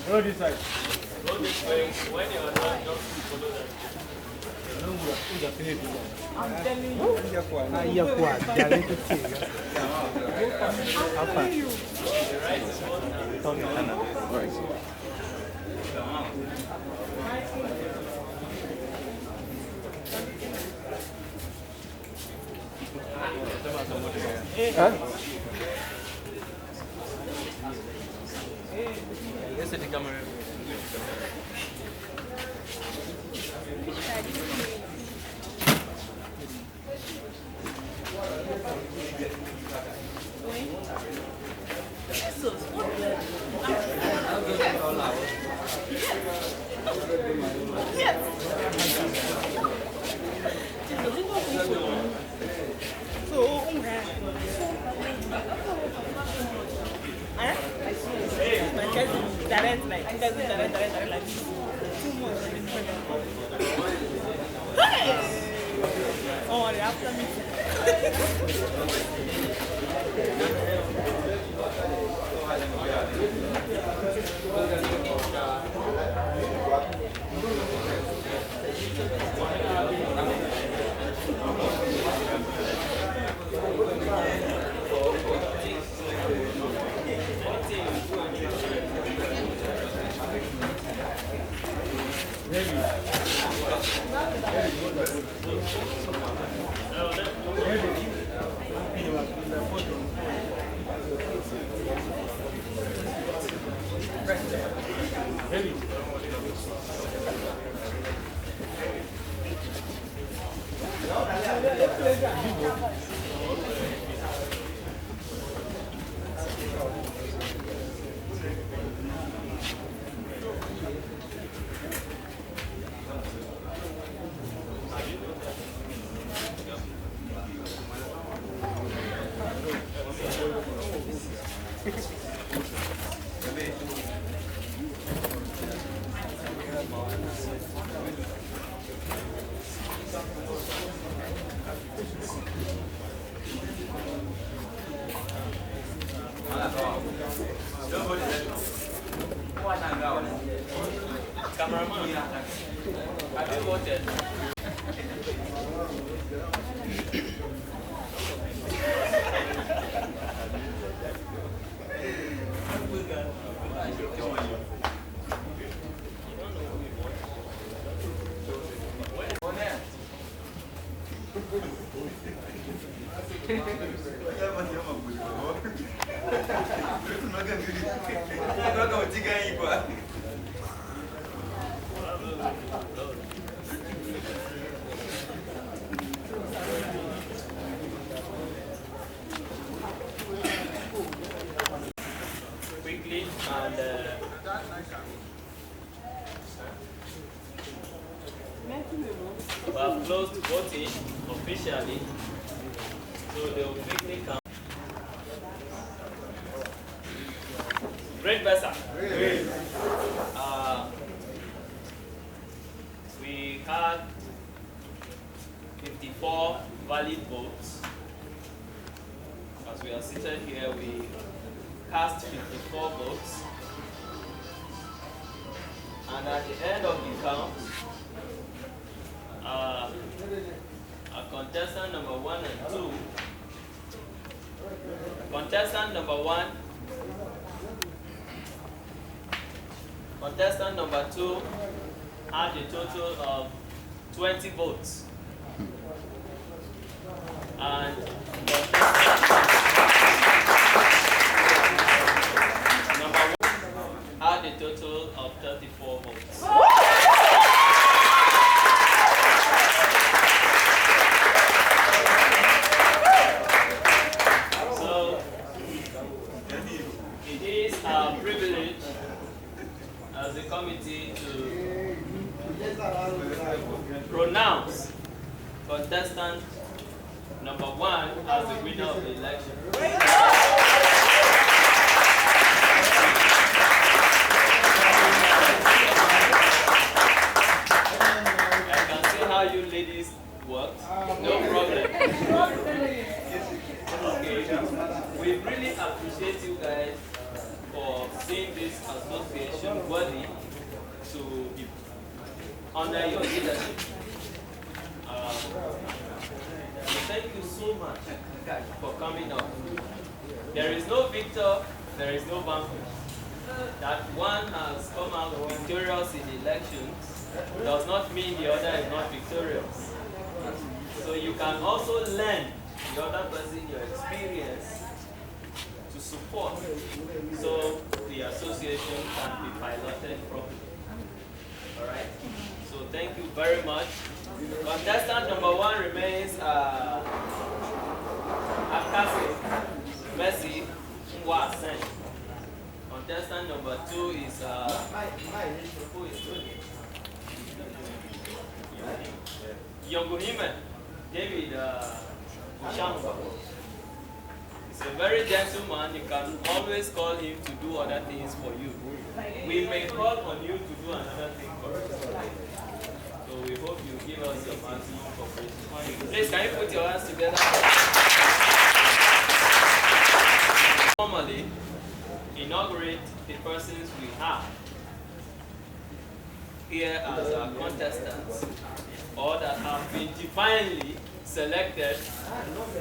Go this side. I'm telling you. Iya kuat. Jangan kecil. Apa? Hah? Esse de câmera. Oh, they after me. Cameraman, have you voted? Quickly and we have closed voting officially, so they will quickly count. Great Bessa. We had 54 valid votes. As we are seated here, we cast 54 votes. And at the end of the count, our contestant number 1 and 2, contestant number 1, contestant number 2 had a total of 20 votes. And number 1 had a total of 34 votes. So it is our privilege as a committee to pronounce contestant number 1 as the winner of the election. I can see how you ladies worked. No problem. Okay. We really appreciate you guys for seeing this association worthy to honor your leadership. Thank you so much for coming up. There is no victor, there is no vanquish. That one has come out victorious in elections does not mean the other is not victorious. So you can also lend the other person your experience to support, so the association can be piloted properly. All right. So thank you very much. Contestant number 1 remains Akase Messi Ngwasen. Contestant number 2 is who is Yonguhime David Ushamba. He's a very gentleman. You can always call him to do other things for you. We may call on you to do another thing for us. So we hope you give us your maximum cooperation. Please, can you put your hands together? Normally, inaugurate the persons we have here as our contestants, or that have been divinely selected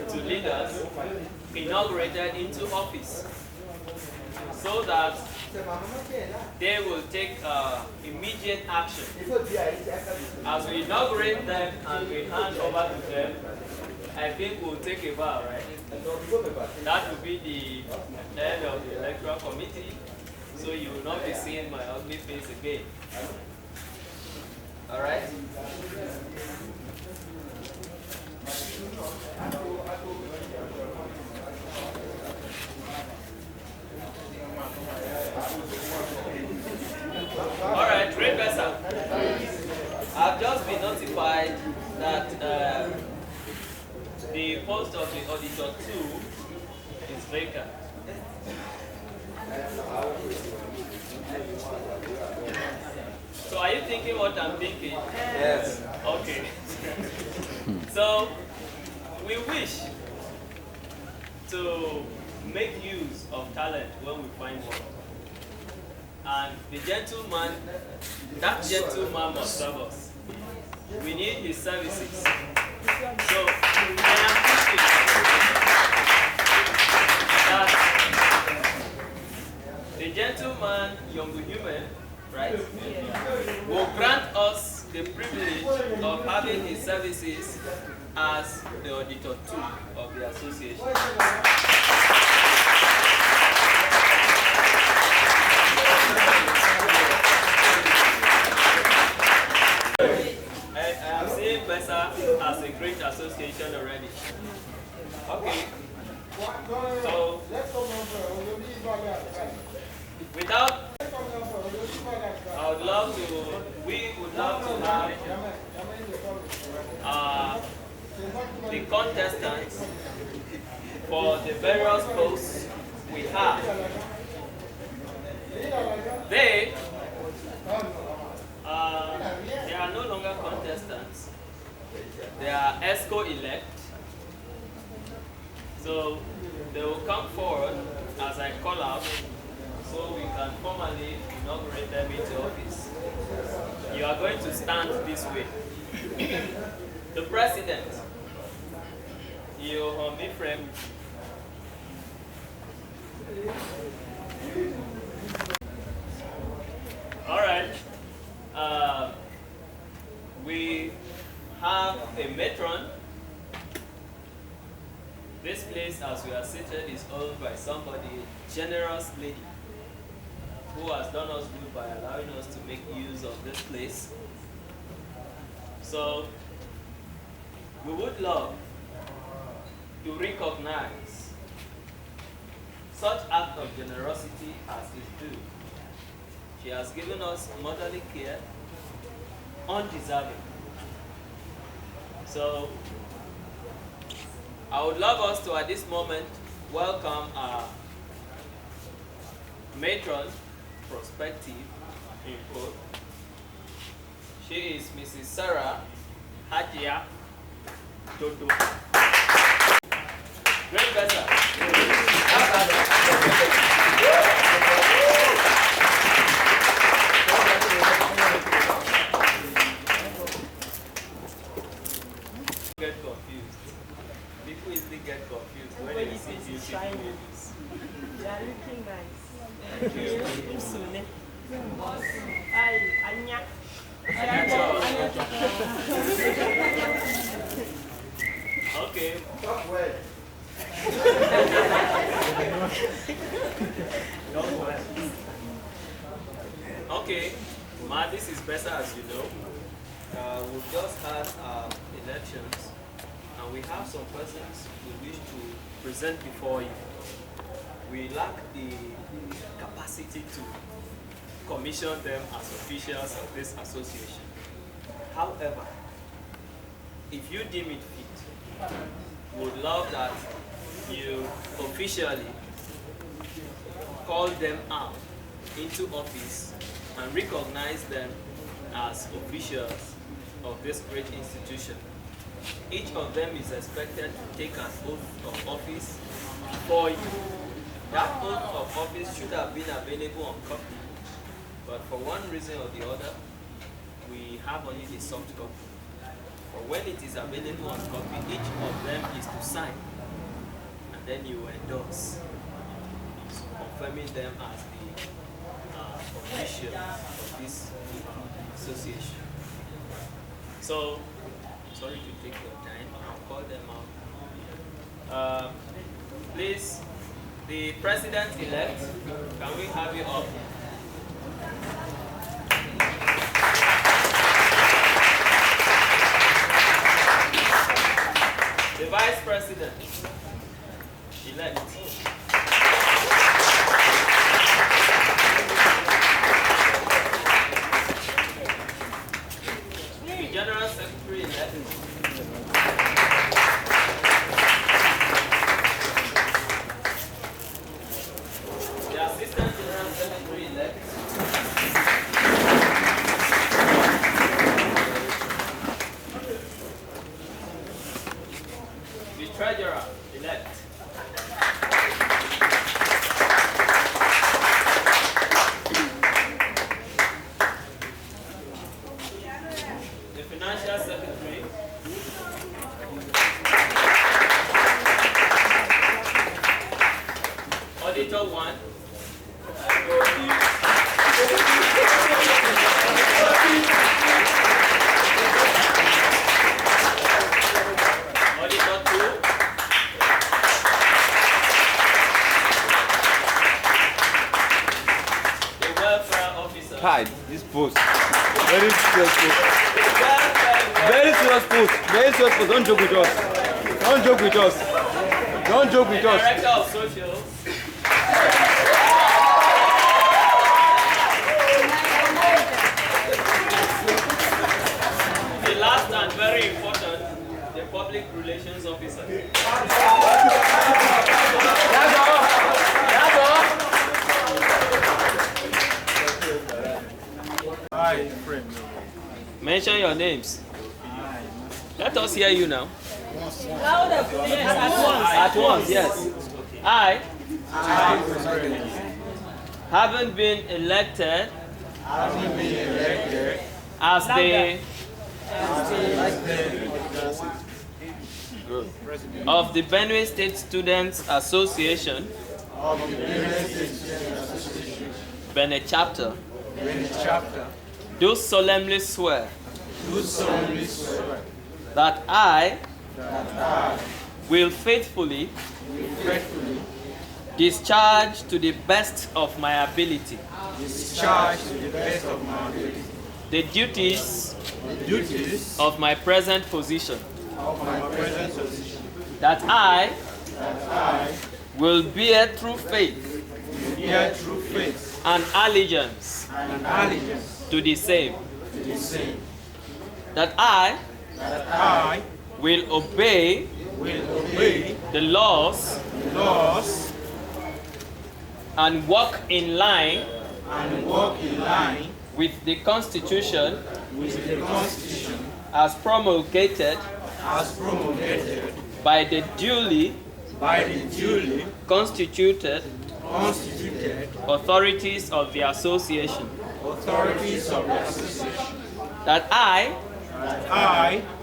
to lead us, inaugurated into office, so that they will take immediate action. As we inaugurate them and we hand over to them, I think we'll take a vow, right? That will be the head of the electoral committee, so you will not be seeing my ugly face again. All right? All right, great Bessa. I've just been notified that the post of the auditor 2 is vacant. So are you thinking what I'm thinking? Yes. Okay. So we wish to make use of talent when we find one. And the gentleman, that gentleman must serve us. We need his services. So I am thinking that the gentleman, younger human, right, will grant us the privilege of having his services as the auditor too of the association. I'm seeing Bessa as a great association already. Okay. So, without, we would love to have the contestants for the various posts we have. They are no longer contestants. They are ESCO elect. So they will come forward as I call out so we can formally inaugurate them into office. You are going to stand this way. The president, you will be framed. All right. We have a matron. This place, as we are seated, is owned by somebody, a generous lady, who has done us good by allowing us to make use of this place. So, we would love to recognize such act of generosity as is due. She has given us motherly care, undeserving. So, I would love us to, at this moment, welcome our matron, prospective, in quote. She is Mrs. Sarah Hajia Toto. Great Bessa. Get confused. People easily get confused when they see beautiful ladies. They are looking nice. Okay. Okay, Ma, this is Bessa, as you know. We've just had elections, and we have some persons we wish to present before you. We lack the capacity to commission them as officials of this association. However, if you deem it fit, we would love that you officially call them out into office and recognize them as officials of this great institution. Each of them is expected to take an oath of office for you. That oath of office should have been available on copy, but for one reason or the other, we have only the soft copy. But when it is available on copy, each of them is to sign, and then you endorse, so confirming them as the officials of this association. So, sorry to take your time, I'll call them out. Please, the president-elect, can we have you up? The vice president-elect. The general secretary-elect. The assistant general secretary-elect. The treasurer-elect. Hi, this post. Very stressful. Very serious post. Very serious post. Don't joke with us. Don't joke with us. Don't joke with us. Director of Socials. The last and very important, the public relations officer. Hi, friend. Mention your names. Let us hear you now. At once, yes. I haven't been elected as the of the Benue State Students Association, Benue Chapter, do solemnly swear that I will faithfully discharge to the best of my ability the duties of my present position, that I will bear true faith and allegiance to the same, that I will obey the laws and work in line with the Constitution as promulgated by the duly constituted authorities of the association, that I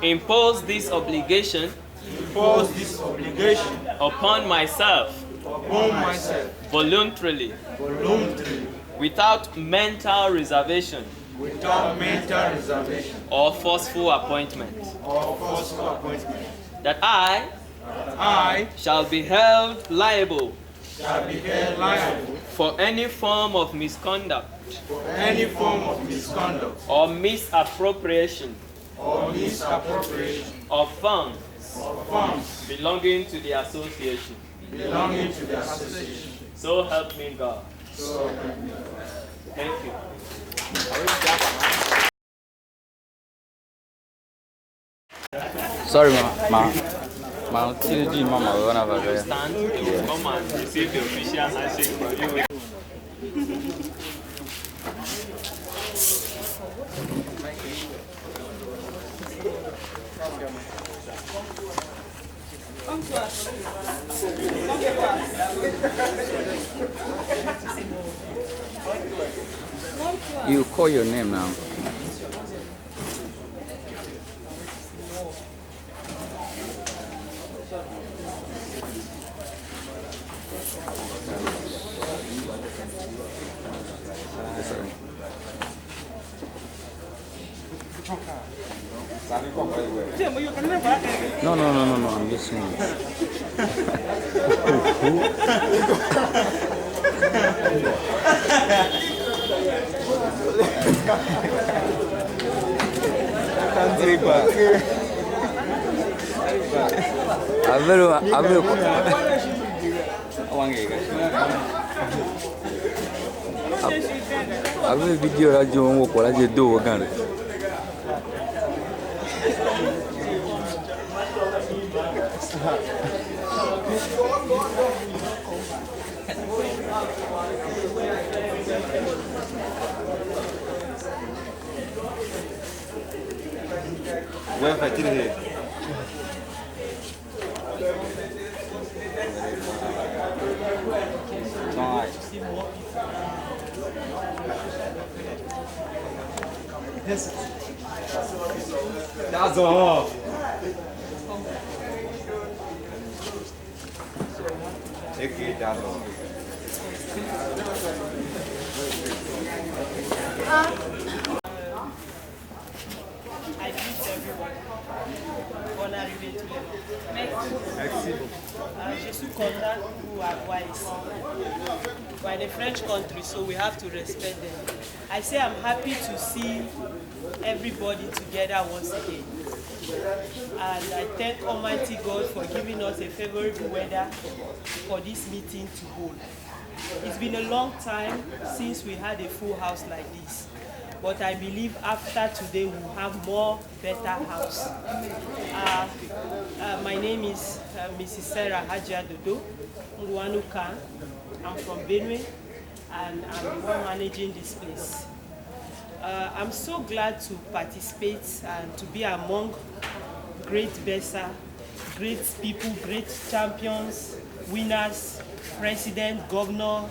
impose this obligation upon myself voluntarily, without mental reservation or forceful appointment, that I shall be held liable for any form of misconduct or misappropriation of funds belonging to the association. So help me God. Thank you. Sorry, ma TG mama we wanna have a Stand, you will come and receive the official handshake from you. Come to us. You call your name now. No, I'm just saying. Ave video la jo wo ko la je do gan. Where have I did here? That's all. Okay, that's all. I greet everyone. Bonne arrivée tout le monde. Merci. Merci. Je suis content pour vous avoir ici. We're in a French country, so we have to respect them. I say I'm happy to see everybody together once again. And I thank Almighty God for giving us a favorable weather for this meeting to hold. It's been a long time since we had a full house like this. But I believe after today we'll have more better house. My name is Mrs. Sarah Hajia Dodo Ngwanuka. I'm from Benue and I'm the one managing this place. I'm so glad to participate and to be among great Bessa, great people, great champions, winners, president, governor.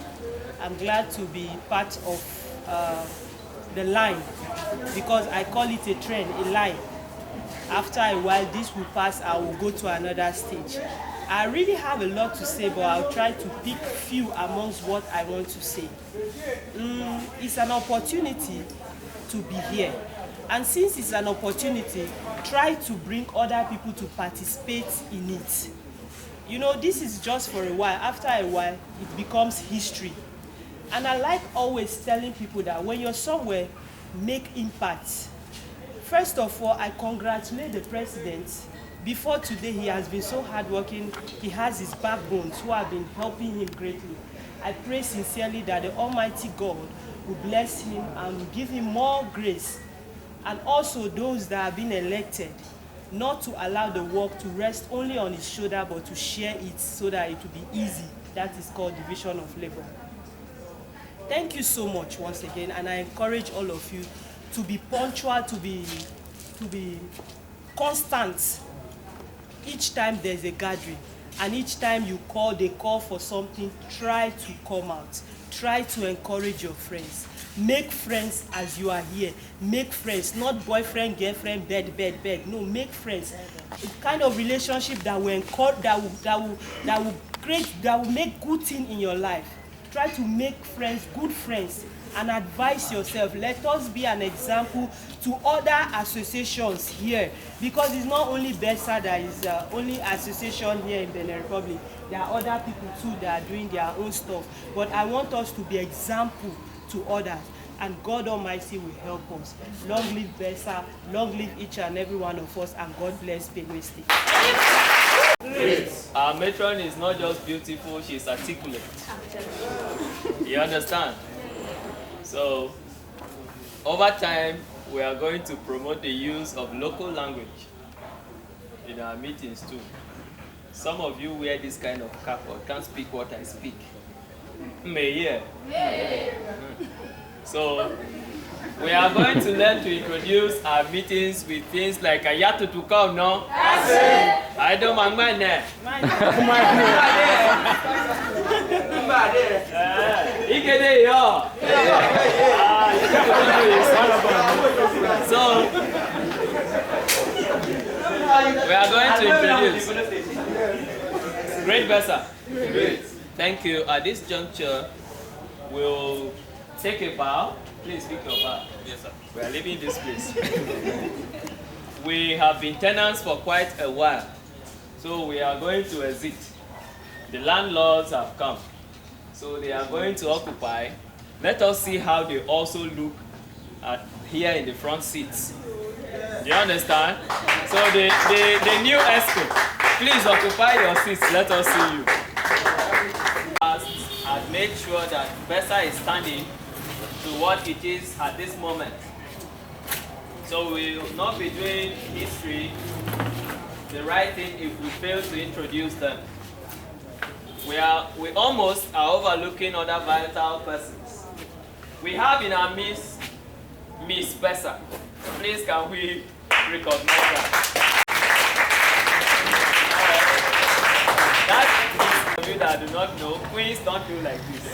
I'm glad to be part of the line, because I call it a trend, a line. After a while, this will pass, I will go to another stage. I really have a lot to say, but I'll try to pick few amongst what I want to say. It's an opportunity to be here. And since it's an opportunity, try to bring other people to participate in it. You know, this is just for a while. After a while, it becomes history. And I like always telling people that when you're somewhere, make impact. First of all, I congratulate the president. Before today, he has been so hardworking. He has his backbones who have been helping him greatly. I pray sincerely that the Almighty God will bless him and will give him more grace. And also those that have been elected, not to allow the work to rest only on his shoulder, but to share it so that it will be easy. That is called division of labor. Thank you so much once again, and I encourage all of you to be punctual, to be constant. Each time there's a gathering, and each time you call, they call for something, try to come out. Try to encourage your friends. Make friends as you are here. Make friends, not boyfriend, girlfriend, bed. No, make friends. A kind of relationship that will encourage, that will make good thing in your life. Try to make friends, good friends, and advise yourself. Let us be an example to other associations here, because it's not only Bessa that is only association here in Benin Republic. There are other people too that are doing their own stuff. But I want us to be example to others, and God Almighty will help us. Long live Bessa, long live each and every one of us, and God bless Benue State. Our matron is not just beautiful, she's articulate. You understand? So, over time, we are going to promote the use of local language in our meetings too. Some of you wear this kind of cap or can't speak what I speak. Yeah. So, we are going to learn to introduce our meetings with things like Ayatu to come, no? I don't mind that. So, we are going to introduce Great Bessa. Thank you. At this juncture, we'll take a bow. Please pick your bow. Yes, sir. We are leaving this place. We have been tenants for quite a while, so we are going to exit. The landlords have come, so they are going to occupy. Let us see how they also look at here in the front seats. Do you understand? So the new escort, please occupy your seats. Let us see you. I've made sure that Bessa is standing to what it is at this moment. So we will not be doing history the right thing if we fail to introduce them. We almost are overlooking other vital persons. We have in our midst Miss Bessa. Please can we recognize her? That is for you that do not know, queens don't do like this.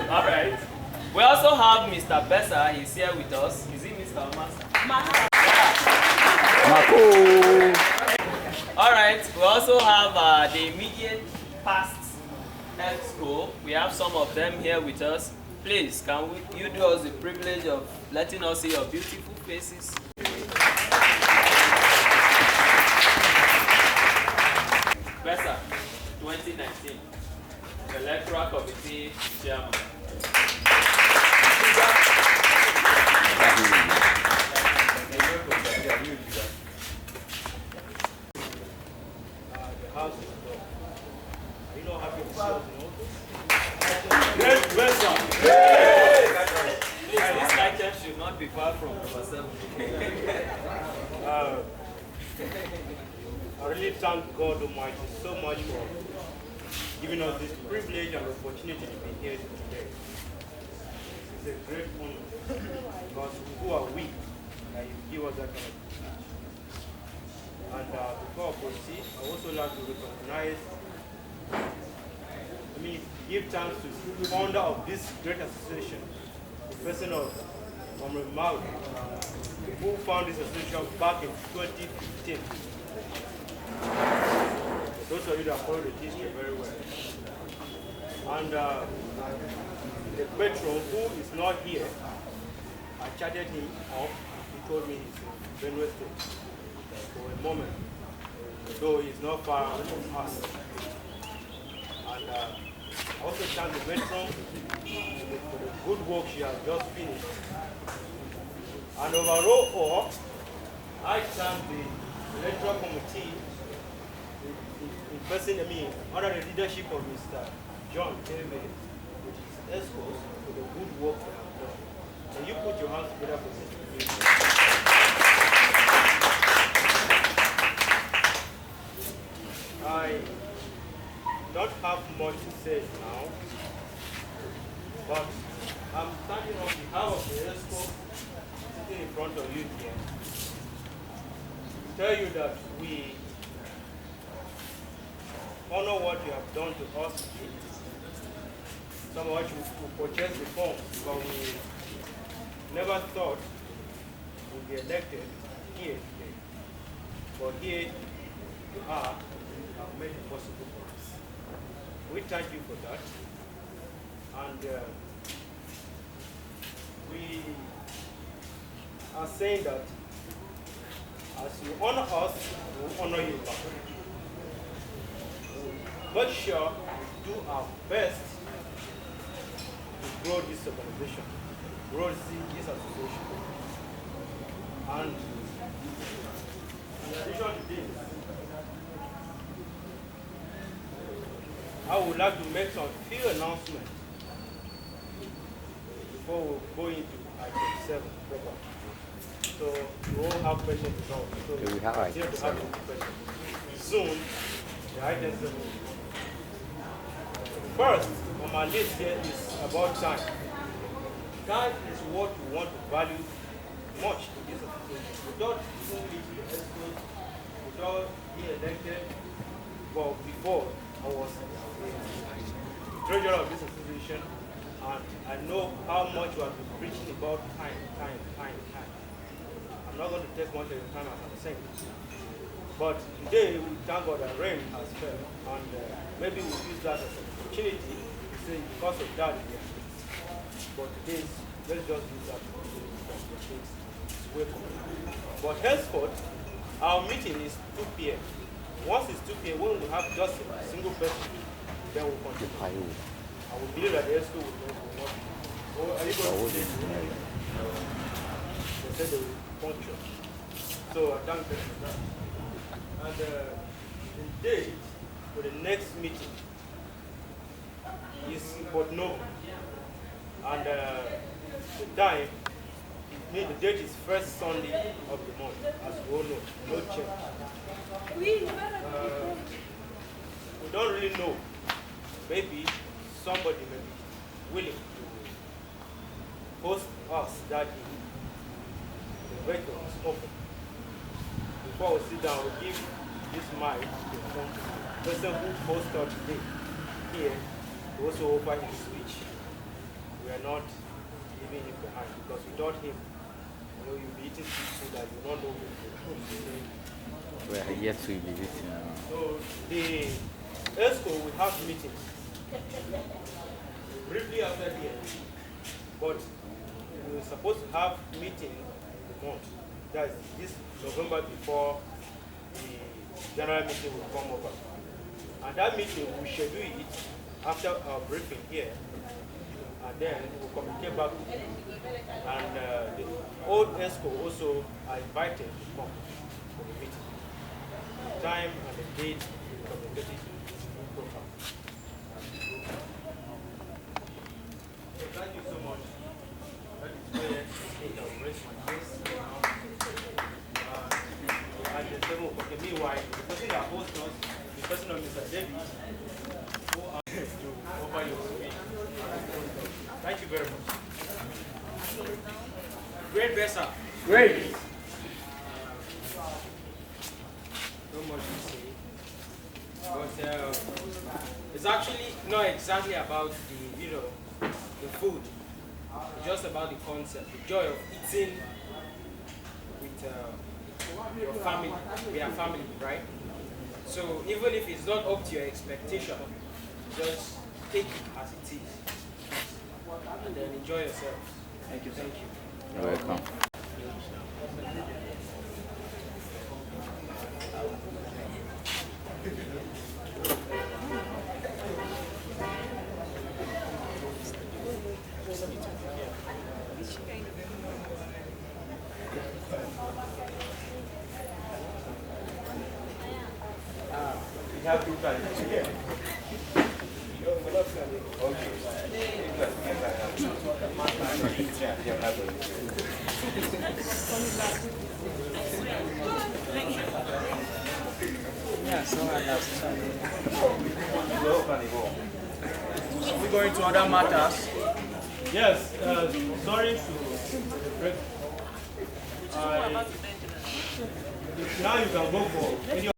All right. We also have Mr. Bessa. He's here with us. Is he Mr. or Master? All right. We also have the immediate past health school. We have some of them here with us. Please, can you do us the privilege of letting us see your beautiful faces? Bessa, 2019. Electoral Committee Chairman. The house is done. Are you not happy to see us in office? Great Bessa! This item should not be far from number 7. I really thank God Almighty so much for giving us this privilege and opportunity to be here today. It's a great honor because who are we that you give us that kind of privilege. And before I proceed, I also like to recognize, give thanks to the founder of this great association, the person of Comrade Mao, who found this association back in 2015. Those of you that follow the history very well. And the patron, who is not here, I chatted him up. He told me he's in Benue State for a moment, though he's not far from us. And I also thank the matron for the good work she has just finished. And overall, I thank the electoral committee in person, under the leadership of Mr. John Kennedy, which is ESCOs, for the good work they have done. Can you put your hands together for this? I don't have much to say now, but I'm standing on behalf of the ESCO sitting in front of you here to tell you that we honor what you have done to us. Some of us will purchase the forms, but we never thought we'd be elected here today. But here you are, you have made it possible for us. We thank you for that. And we are saying that as you honor us, we will honor you back. Make sure we do our best to grow this organization, grow this association. And in addition to this, I would like to make some few announcements before we go into item 7 proper. So we all have questions to solve. So we have item 7. Soon, the item 7. First, on my list here is about time. Time is what we want to value much in this association. Without even meeting the experts, without being elected, well, before I was the treasurer of this association, and I know how much we have been preaching about time. I'm not going to take much of your time as I'm saying. But today, we thank God that rain has fell, and maybe we'll use that as an opportunity to say because of that, we are here. But today, let's just use that to wake up. But henceforth, our meeting is 2 p.m. Once it's 2 p.m., when we have just a single person, then we'll continue. I will believe that the school will not. Or are you going to say they said they will function. So I thank them for that. And the date for the next meeting is Portnovo. And the time, the date is first Sunday of the month, as we all know, no change. We don't really know. Maybe somebody may be willing to host us that evening. The vehicle is open. Before we sit down, we'll give this mic to the person who hosted today here to also offer his speech. We are not leaving him behind because without him, you'll be eating food that you don't know who. We are yet to be visiting. So the ESCO will have meetings briefly after here, but we're supposed to have meeting in the month. That's this November before the general meeting will come over. And that meeting, we schedule it after our briefing here, and then we'll communicate back to you. And the old ESCO also are invited to come to the meeting. The time and the date will be communicated in profile. So thank you so much. That is where I think I will raise my case. And the table, okay, meanwhile, the person that hosts us, the person of Mr. David, who are to offer your speech. Thank you very much. Great Bessa. Great. Not much to say. But it's actually not exactly about the, the food. It's just about the concept, the joy of eating with your family. We are family, right? So even if it's not up to your expectation, just take it as it is, and then enjoy yourself. Thank you. Thank you. You're welcome. We have two kinds. Are we going to other matters? Yes, sorry to break. Now you can go for any